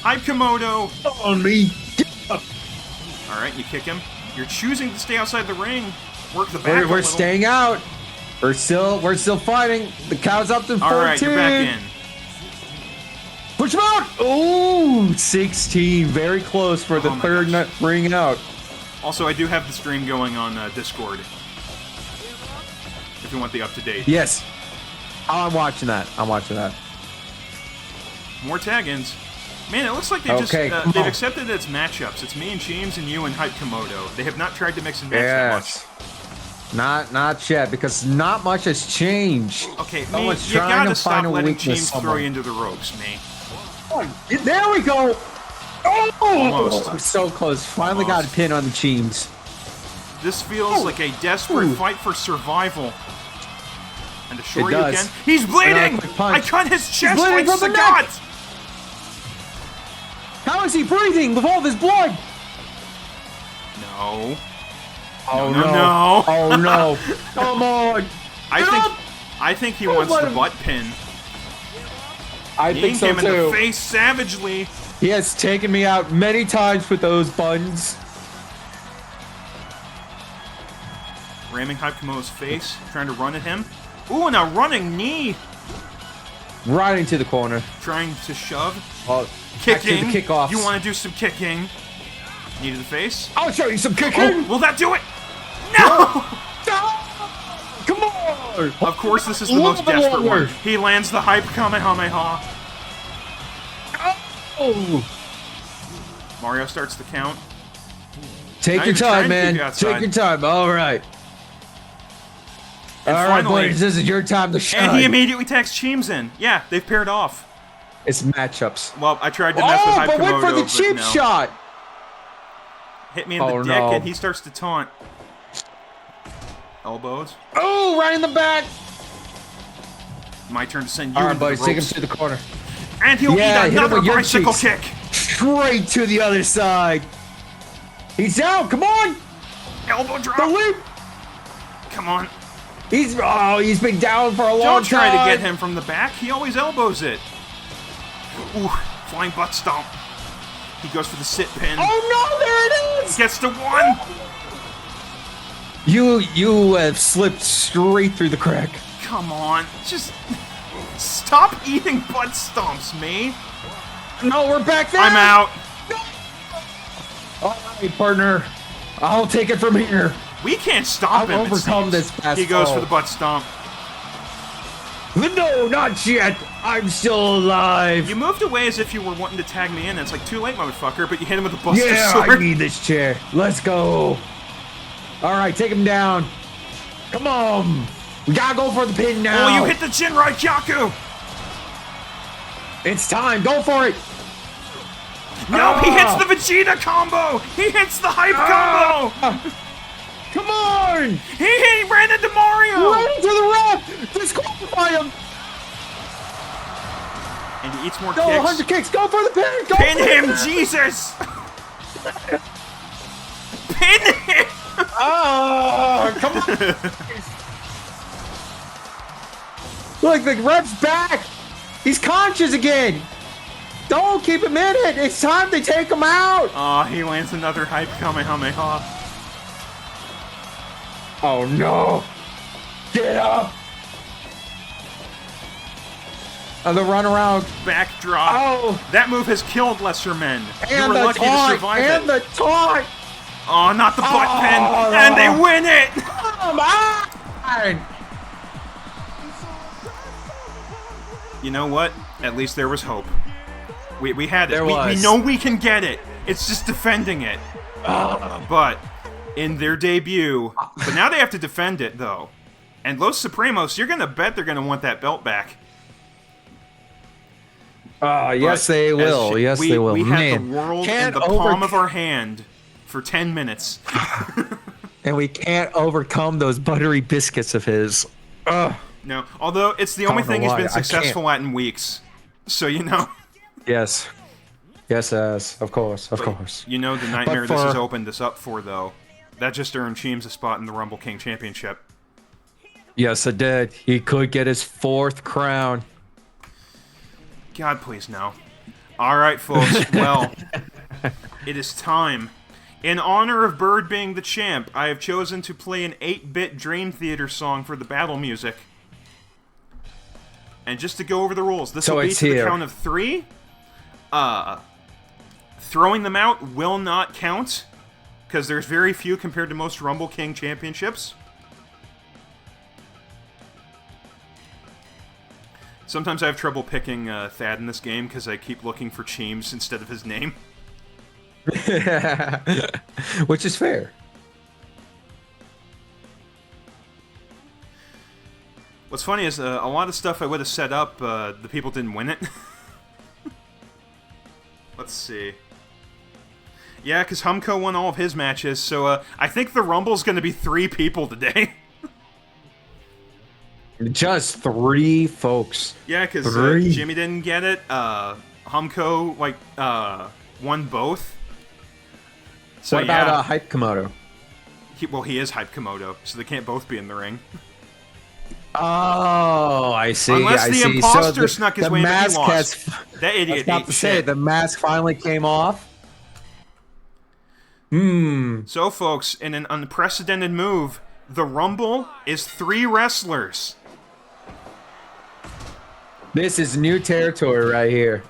Hype Komodo. on me. Alright, you kick him. You're choosing to stay outside the ring. Work the back a We're little. staying out. We're still fighting. The cow's up to 14. Alright, you're back in. Push him out. Ooh, 16. Very close for the Oh my third gosh. ring out. Also, I do have the stream going on Discord. If you want the up-to-date. Yes. I'm watching that. More tag-ins. Man, it looks like they've Okay, come they've on. accepted its matchups. It's me and James and you and Hype Komodo. They have not tried to mix and match that much. Not yet, because not much has changed. Okay, me, Someone's you trying gotta to stop find a letting weakness James throw somewhere. you into the ropes, me. There we go. Oh, Almost. so close. Finally got a Almost. pin on the teams. This feels like a desperate fight for survival. And assure you does. again, he's bleeding! quick punch. I cut his chest bleeding like from the Sagat! neck! How is he breathing with all this blood? No. Oh no. Oh no! Come on! I think he wants let the him- butt pin. I He think so him in the too. face savagely. He has taken me out many times with those buns. Ramming Hype Komodo's face, trying to run at him. Ooh, and a running knee. Right into the corner. Trying to shove. Oh, Kicking. actually, the kickoffs. You want to do some kicking. Knee to the face. I'll show you some kicking. Oh, will that do it? No! Come on! Of course, this is the Love most the desperate one. Warrior. He lands the Hype Kamehameha. Oh. Mario starts the count. Take Not your even trying time, to man. keep you outside. Take your time. All right. And All right, finally- boys. This is your time to shine. And he immediately tags Cheems in. Yeah, they've paired off. It's matchups. Well, I tried to mess with Oh, Hype but went for Komodo, the but cheap no. shot. Hit me in Oh, the dick, no. and he starts to taunt. Elbows. Oh, right in the back. My turn to send you All right, into buddies. the Take him ropes. to the corner. And he'll Yeah, eat hit him another with your bicycle cheeks. kick. Straight to the other side. He's down. Come on. Elbow drop. The leap. Come on. He's been down for a long Don't try time. to get him from the back. He always elbows it. Ooh, flying butt stomp. He goes for the sit pin. Oh no, there it is. Gets to one. You have slipped straight through the crack. Come on. Just stop eating butt stomps, me. No, we're back there. I'm out. All right, partner. I'll take it from here. We can't stop him. I'll overcome this fast. He goes for the butt stomp. No, not yet. I'm still alive. You moved away as if you were wanting to tag me in. It's like, too late, motherfucker, but you hit him with a buster Yeah, sword. I need this chair. Let's go. All right, take him down. Come on. We gotta go for the pin now. Oh, you hit the Jinrai Kyaku. It's time. Go for it. No, he hits the Vegeta combo. He hits the hype combo. Come on. He ran into Mario. Run into the ref. Disqualify him. And he eats more Go, kicks. 100 kicks. Go for the pin. Go Pin for him, it. Jesus. Pin him. Oh, come on. Look, the ref's back. He's conscious again. Don't keep him in it. It's time to take him out. Oh, he lands another hype Kamehameha. Oh, no. Get up. Oh, the run around. Backdrop. Oh. That move has killed lesser men. You And were the lucky to taunt. survive And it. the taunt. Oh, not the butt Oh, pin. And they win it. Come on. You know what? At least there was hope. We had it. There We was. know we can get it. It's just defending it. But in their debut, but now they have to defend it though. And Los Supremos, you're gonna bet they're gonna want that belt back. Yes, But they as will. Yes, we, they will. We had Man, the world in can't the palm of our hand for 10 minutes. and we can't overcome those buttery biscuits of his. No, although it's the only Don't know thing he's why. been I can't. successful at in weeks. So you know. Yes. Yes, of course, of course. You know the nightmare But this has for- opened us up for, though. That just earned Cheems a spot in the Rumble King Championship. Yes, it did. He could get his 4th crown. God, please, no. All right, folks. Well, it is time. In honor of Bird being the champ, I have chosen to play an 8-bit Dream Theater song for the battle music. And just to go over the rules, this will be it's to the here. count of 3. Throwing them out will not count, because there's very few compared to most Rumble King championships. Sometimes I have trouble picking Thad in this game, because I keep looking for Cheems instead of his name. Which is fair. What's funny is a lot of stuff I would have set up, the people didn't win it. Let's see. Yeah, because Humco won all of his matches, so I think the Rumble's going to be 3 people today. Just 3 folks. Yeah, because 3. Jimmy didn't get it. Humco, won both. So What about yeah, Hype Komodo? he is Hype Komodo, so they can't both be in the ring. Oh, I see. Unless I the see. imposter the, snuck his the way in, but he mask lost. has. That I was idiot about ate to say shit. the mask finally came off. So, folks, in an unprecedented move, the Rumble is 3 wrestlers. This is new territory right here.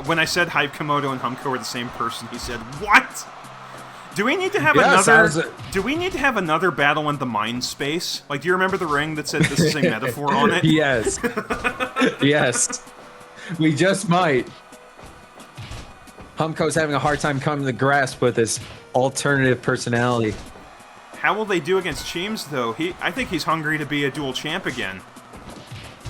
When I said Hype Komodo and Humco are the same person, he said, "What? Do we need to have Yeah, another? sounds- Do we need to have another battle in the mind space? Like, do you remember the ring that said this is a metaphor on it? Yes. Yes. We just might. Humco's having a hard time coming to grasp with his alternative personality. How will they do against Cheems, though? I think he's hungry to be a dual champ again.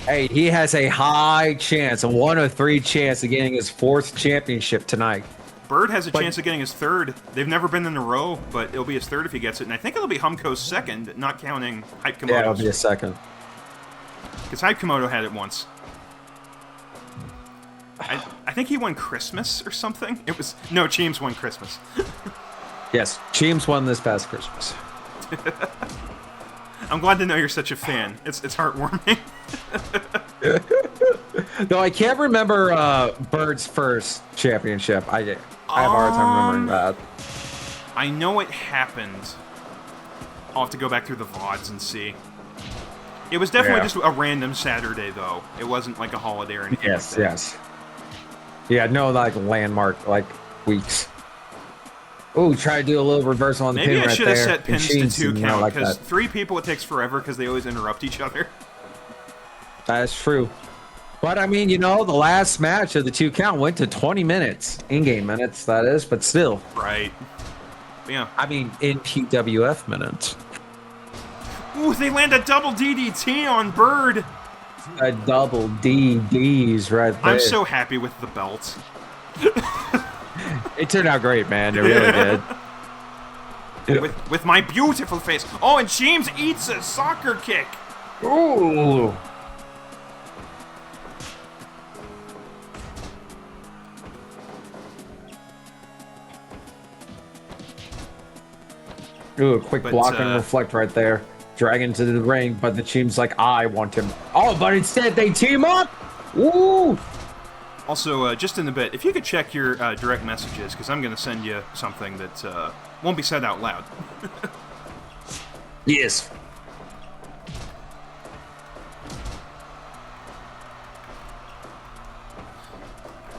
Hey, he has a high chance, a 1 of 3 chance of getting his 4th championship tonight. Bird has a chance of getting his 3rd. They've never been in a row, but it'll be his 3rd if he gets it. And I think it'll be Humco's 2nd, not counting Hype Komodo's. Yeah, it'll be a 2nd. Because Hype Komodo had it once. I think he won Christmas or something. It was no, Cheems won Christmas. Yes, Cheems won this past Christmas. I'm glad to know you're such a fan. It's heartwarming. Though I can't remember Bird's first championship. I have a hard time remembering that. I know it happened. I'll have to go back through the VODs and see. It was definitely just a random Saturday, though. It wasn't like a holiday or anything. Yes, like that. yes. Yeah, no, like landmark, like weeks. Oh, try to do a little reversal on the Maybe pin I right should have there. set pins to And 2 Sheen's not count, like because that. 3 people it takes forever because they always interrupt each other. That's true. But I mean, you know, the last match of the 2 count went to 20 minutes. In-game minutes, that is, but still. Right. Yeah. I mean, in PWF minutes. Ooh, they land a double DDT on Bird. A double DDs right there. I'm so happy with the belt. It turned out great, man. It really did. With my beautiful face. Oh, and James eats a soccer kick. Ooh. Ooh, a quick block and reflect right there. Dragon to the ring, but the team's like, I want him. Oh, but instead they team up. Ooh. Also, just in a bit, if you could check your direct messages, because I'm going to send you something that won't be said out loud. Yes.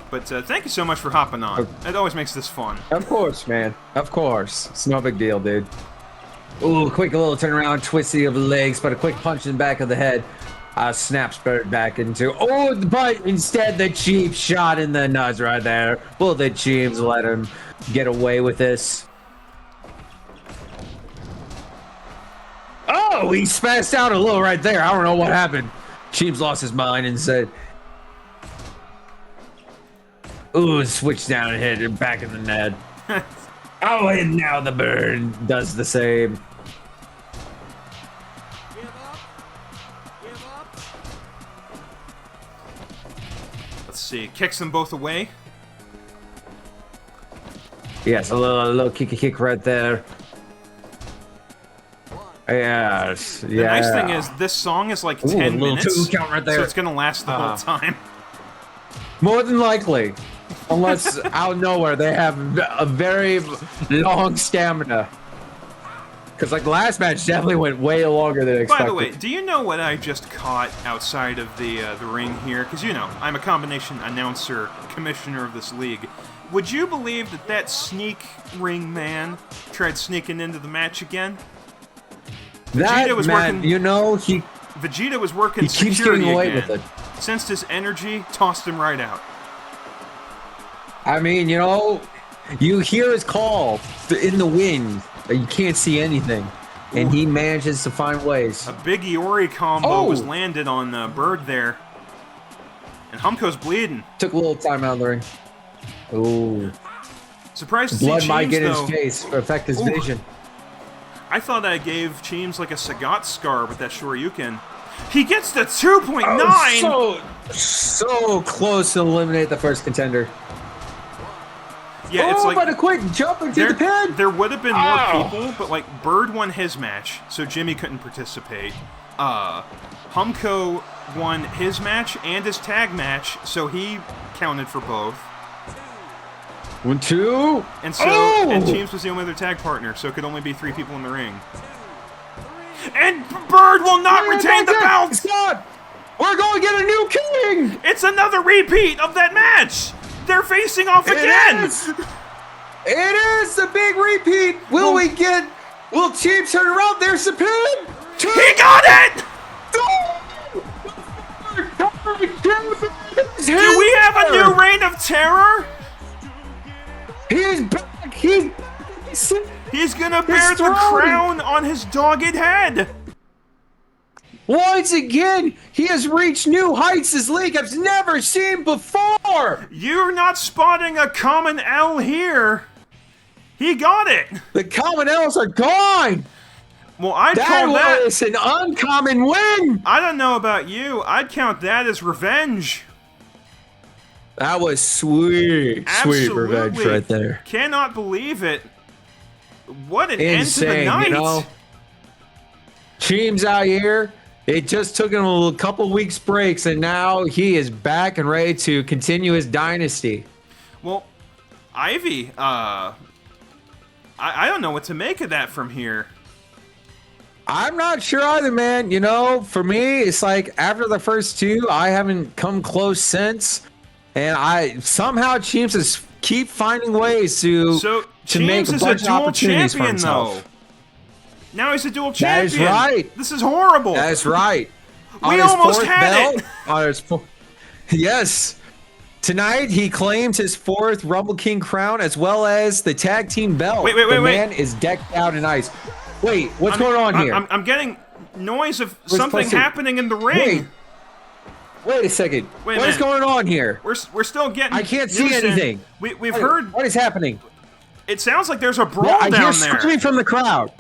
But thank you so much for hopping on. It always makes this fun. Of course, man. Of course. It's no big deal, dude. Ooh, quick little turnaround, twisty of the legs, but a quick punch in the back of the head. Snaps Bird back into... Oh, but instead the cheap shot in the nuts right there. Will the Chiefs let him get away with this? Oh, he spazzed out a little right there. I don't know what happened. Chiefs lost his mind and said... Ooh, switch down and hit it back in the net. Oh, and now the Bird does the same. Let's see. Kicks them both away. Yes, a little kick right there. Yes, The nice thing is, this song is like 10 minutes, 2 count right there. so it's going to last the whole time. More than likely. Unless out of nowhere they have a very long stamina. Because like the last match definitely went way longer than expected. By the way, do you know what I just caught outside of the ring here? Because, you know, I'm a combination announcer, commissioner of this league. Would you believe that that sneak ring man tried sneaking into the match again? That was man, working, you know, Vegeta was working he keeps security getting away again. with it. Sensed his energy, tossed him right out. I mean, you know, you hear his call in the wind, but you can't see anything. And he manages to find ways. A big Iori combo was landed on Bird there. And Humko's bleeding. Took a little time out of the ring. Ooh. Surprised to see Blood might Cheems, get though. his face, affect his vision. I thought I gave Cheems like a Sagat scar with that Shoryuken. He gets the 2.9! Oh, so close to eliminate the first contender. Yeah, it's like, but a quick jump into the pin. There would have been more people, but like Bird won his match, so Jimmy couldn't participate. Humko won his match and his tag match, so he counted for both. 1, 2. And so, and James was the only other tag partner, so it could only be 3 people in the ring. And Bird will not retain the belt! It's gone. We're going to get a new king! It's another repeat of that match! They're facing off again! It is a big repeat! Will Chiefs turn around? There's the pin! He got it! Do we have a new reign of terror? He's back! He's gonna bear the crown on his dogged head! Once again, he has reached new heights this league has never seen before! You're not spotting a common L here! He got it! The common L's are gone! Well, I'd call that... That was an uncommon win! I don't know about you, I'd count that as revenge. That was sweet, Absolutely. sweet revenge right there. Cannot believe it. What an Insane, end to the night! You know? Teams out here, it just took him a couple weeks breaks, and now he is back and ready to continue his dynasty. Well, Ivy, I don't know what to make of that from here. I'm not sure either, man. You know, for me, it's like after the first 2, I haven't come close since. And somehow Chiefs has keep finding ways to make James a is a bunch of dual opportunities for champion, himself. though. Now he's a dual That champion. is right. This is horrible. That's right. We almost had it. Yes. Tonight, he claims his 4th Rumble King crown as well as the tag team belt. Wait. The man is decked out in ice. Wait, what's going on here? I'm getting noise of something happening in the ring. Wait a second. What is going on here? We're still getting. I can't see anything. We've heard. What is happening? It sounds like there's a brawl down I there. hear screaming from the crowd.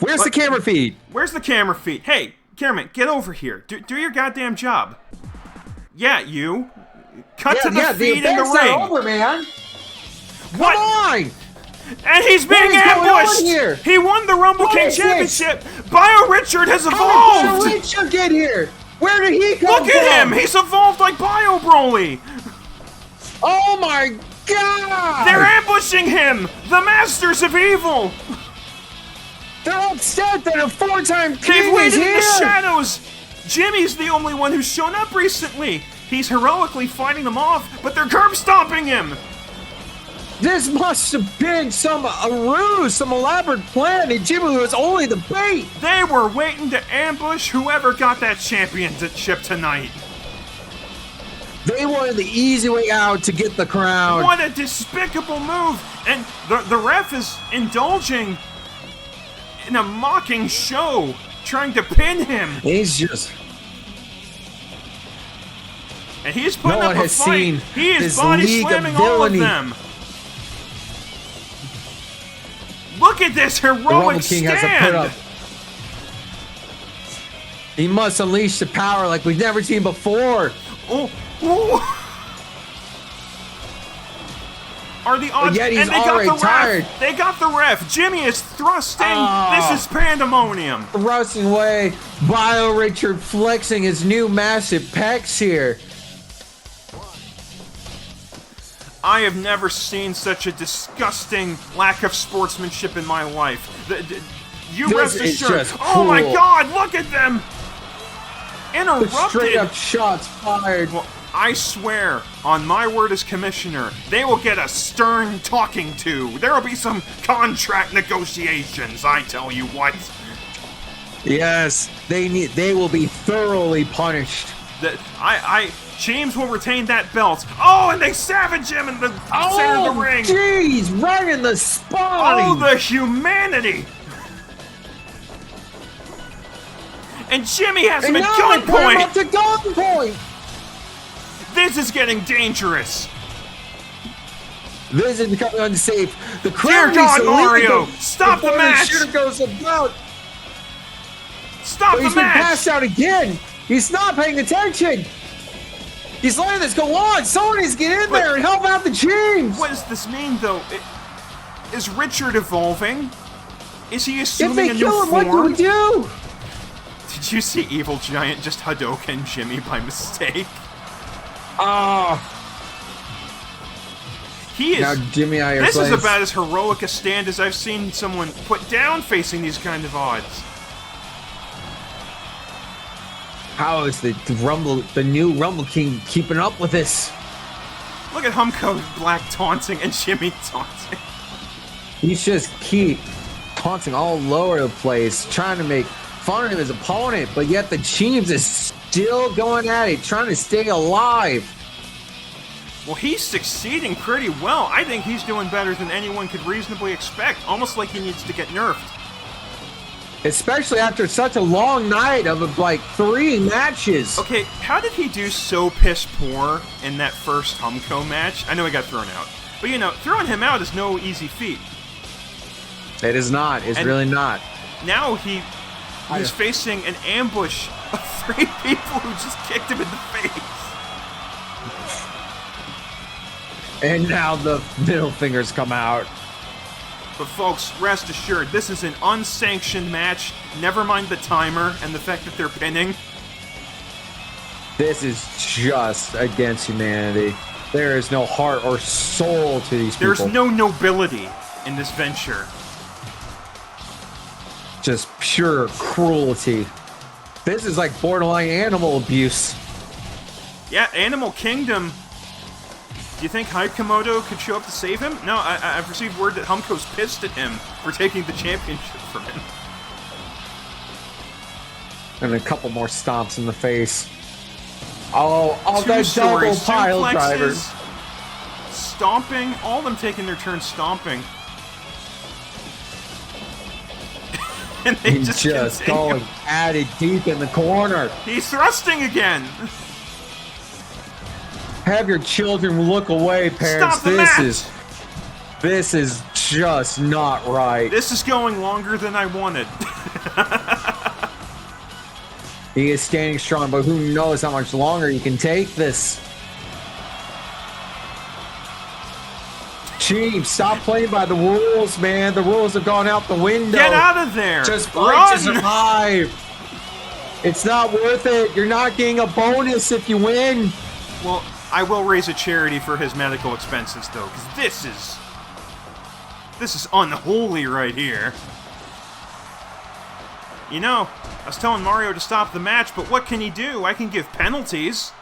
Where's the camera feed? Where's the camera feed? Hey, cameraman, get over here. Do your goddamn job. Yeah, you. Cut to the feed in the ring. Over, man. What? Come on! And he's being ambushed! Here? He won the Rumble King Championship! Bio Richard has evolved! How did Richard get here? Where did he come from? Look at him! He's evolved like Bio Broly! Oh my god! They're ambushing him! The Masters of Evil! They're upset that a 4-time They've king is waited in here! the shadows! Jimmy's the only one who's shown up recently! He's heroically fighting them off, but they're curb stomping him! This must have been a ruse, some elaborate plan, and Jimmy was only the bait! They were waiting to ambush whoever got that championship tonight! They wanted the easy way out to get the crown. What a despicable move! And the ref is indulging in a mocking show, trying to pin him. He's just... And he's putting no up one a has fight. seen He is this body league slamming of all of villainy. them. Look at this The Rumble heroic King has to put up. stand. He must unleash the power like we've never seen before. Oh, oh. Are the odds? Yet he's and they got already the ref. tired. They got the ref. Jimmy is thrusting. Oh. This is pandemonium. Thrusting away. Bio Richard flexing his new massive pecs here. I have never seen such a disgusting lack of sportsmanship in my life. You This rest is assured. just Oh my cruel. God! Look at them. Straight Interrupted. up shots fired. Well, I swear, on my word as commissioner, they will get a stern talking to. There will be some contract negotiations, I tell you what. Yes, they will be thoroughly punished. James will retain that belt. Oh, and they savage him in the center of the ring. Jeez, right in the spine. Oh, the humanity. And Jimmy has him at gunpoint. Up to gunpoint. This is getting dangerous. This is becoming unsafe. The Dear crowd God, needs to Mario, leave stop the before match. shooter goes about. Stop But the he's been match. passed out again. He's not paying attention. He's letting this go on. Someone needs to get in there and help out the James. What does this mean, though? Is Richard evolving? Is he If assuming they a new kill him, what do form? we do? Did you see Evil Giant just Hadouken Jimmy by mistake? He is. Now, Jimmy, This is about as heroic a stand as I've seen someone put down facing these kind of odds. How is the new Rumble King keeping up with this? Look at Humco Black taunting and Jimmy taunting. He's just keep taunting all over the place, trying to make fun of his opponent, but yet the James is still going at it, trying to stay alive. Well, he's succeeding pretty well. I think he's doing better than anyone could reasonably expect. Almost like he needs to get nerfed. Especially after such a long night of like 3 matches. Okay, how did he do so piss poor in that first Humco match? I know he got thrown out. But you know, throwing him out is no easy feat. It is not. It's really not. Now he's facing an ambush of 3 people who just kicked him in the face. And now the middle fingers come out. But folks, rest assured, this is an unsanctioned match. Never mind the timer and the fact that they're pinning. This is just against humanity. There is no heart or soul to these people. There's no nobility in this venture. Just pure cruelty. This is like borderline animal abuse. Yeah, Animal Kingdom Do you think Komodo could show up to save him? No, I've received word that Humko's pissed at him for taking the championship from him. And a couple more stomps in the face. Oh, Two that double stories, pile driver. suplexes, stomping, all of them taking their turn stomping. And they He's just continue. going at it deep in the corner. He's thrusting again. Have your children look away, parents. Stop the match. This is just not right. This is going longer than I wanted. He is standing strong, but who knows how much longer he can take this. Chief, stop playing by the rules, man. The rules have gone out the window. Get out of there! Just fight to Run! survive. It's not worth it. You're not getting a bonus if you win. Well, I will raise a charity for his medical expenses, though, because this is unholy right here. You know, I was telling Mario to stop the match, but what can he do? I can give penalties.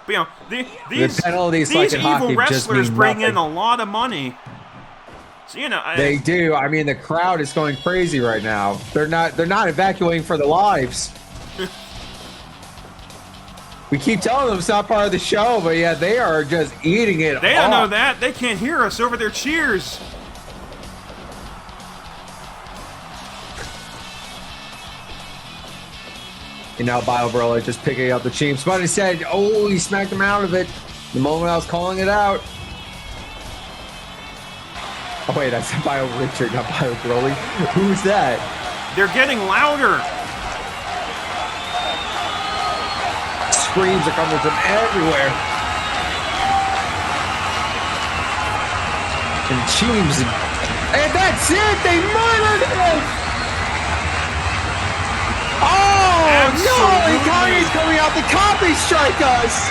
But, you know, these penalties, these like in evil hockey, just wrestlers mean bring in nothing. a lot of money. So, you know, They do. I mean, the crowd is going crazy right now. They're not evacuating for their lives. We keep telling them it's not part of the show, but yeah, they are just eating it. They don't know up. that. They can't hear us over their cheers. And now BioBrawler just picking up the Chiefs. But instead, oh, he smacked him out of it the moment I was calling it out. Oh, wait, that's Bio Richard, not Bio Broly. Who's that? They're getting louder. Screams are coming from everywhere. And Chiefs. And that's it! They murdered him! Oh, no! Absolutely. Ikaru's coming out to copy strike us!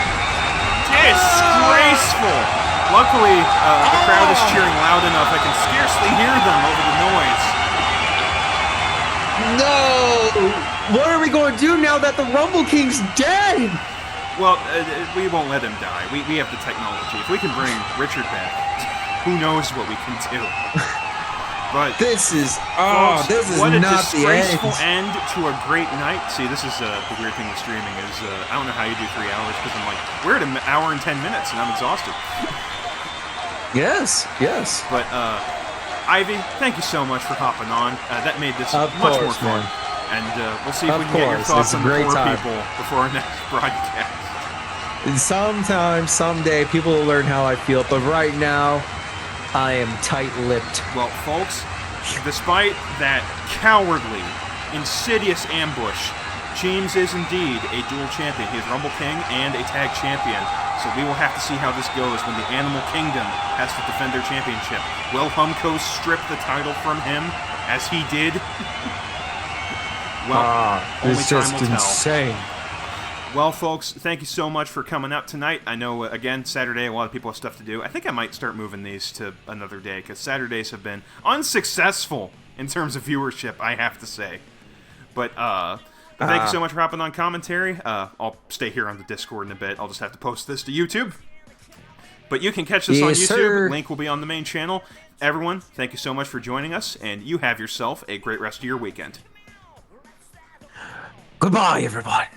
Disgraceful. Luckily, the crowd is cheering loud enough I can scarcely hear them over the noise. No! What are we going to do now that the Rumble King's dead? Well, we won't let him die. We have the technology. If we can bring Richard back, who knows what we can do. But This is folks, this is what a not the end. disgraceful end to a great night. See, this is the weird thing with streaming is I don't know how you do 3 hours because I'm like, we're at an hour and 10 minutes and I'm exhausted. Yes, yes. But Ivy, thank you so much for hopping on. That made this Of much more course, fun. man. And we'll see if Of we can get your course, thoughts it's a on the great poor time. people before our next broadcast. And sometime, someday, people will learn how I feel. But right now, I am tight-lipped. Well, folks, despite that cowardly, insidious ambush, James is indeed a dual champion. He is Rumble King and a tag champion. So we will have to see how this goes when the Animal Kingdom has to defend their championship. Will Humco strip the title from him, as he did? Well, only It's time just will tell. insane. Well, folks, thank you so much for coming up tonight. I know, again, Saturday, a lot of people have stuff to do. I think I might start moving these to another day, because Saturdays have been unsuccessful in terms of viewership, I have to say. But thank you so much for hopping on commentary. I'll stay here on the Discord in a bit. I'll just have to post this to YouTube. But you can catch this on Yes, YouTube. sir. Link will be on the main channel. Everyone, thank you so much for joining us, and you have yourself a great rest of your weekend. Goodbye, everybody.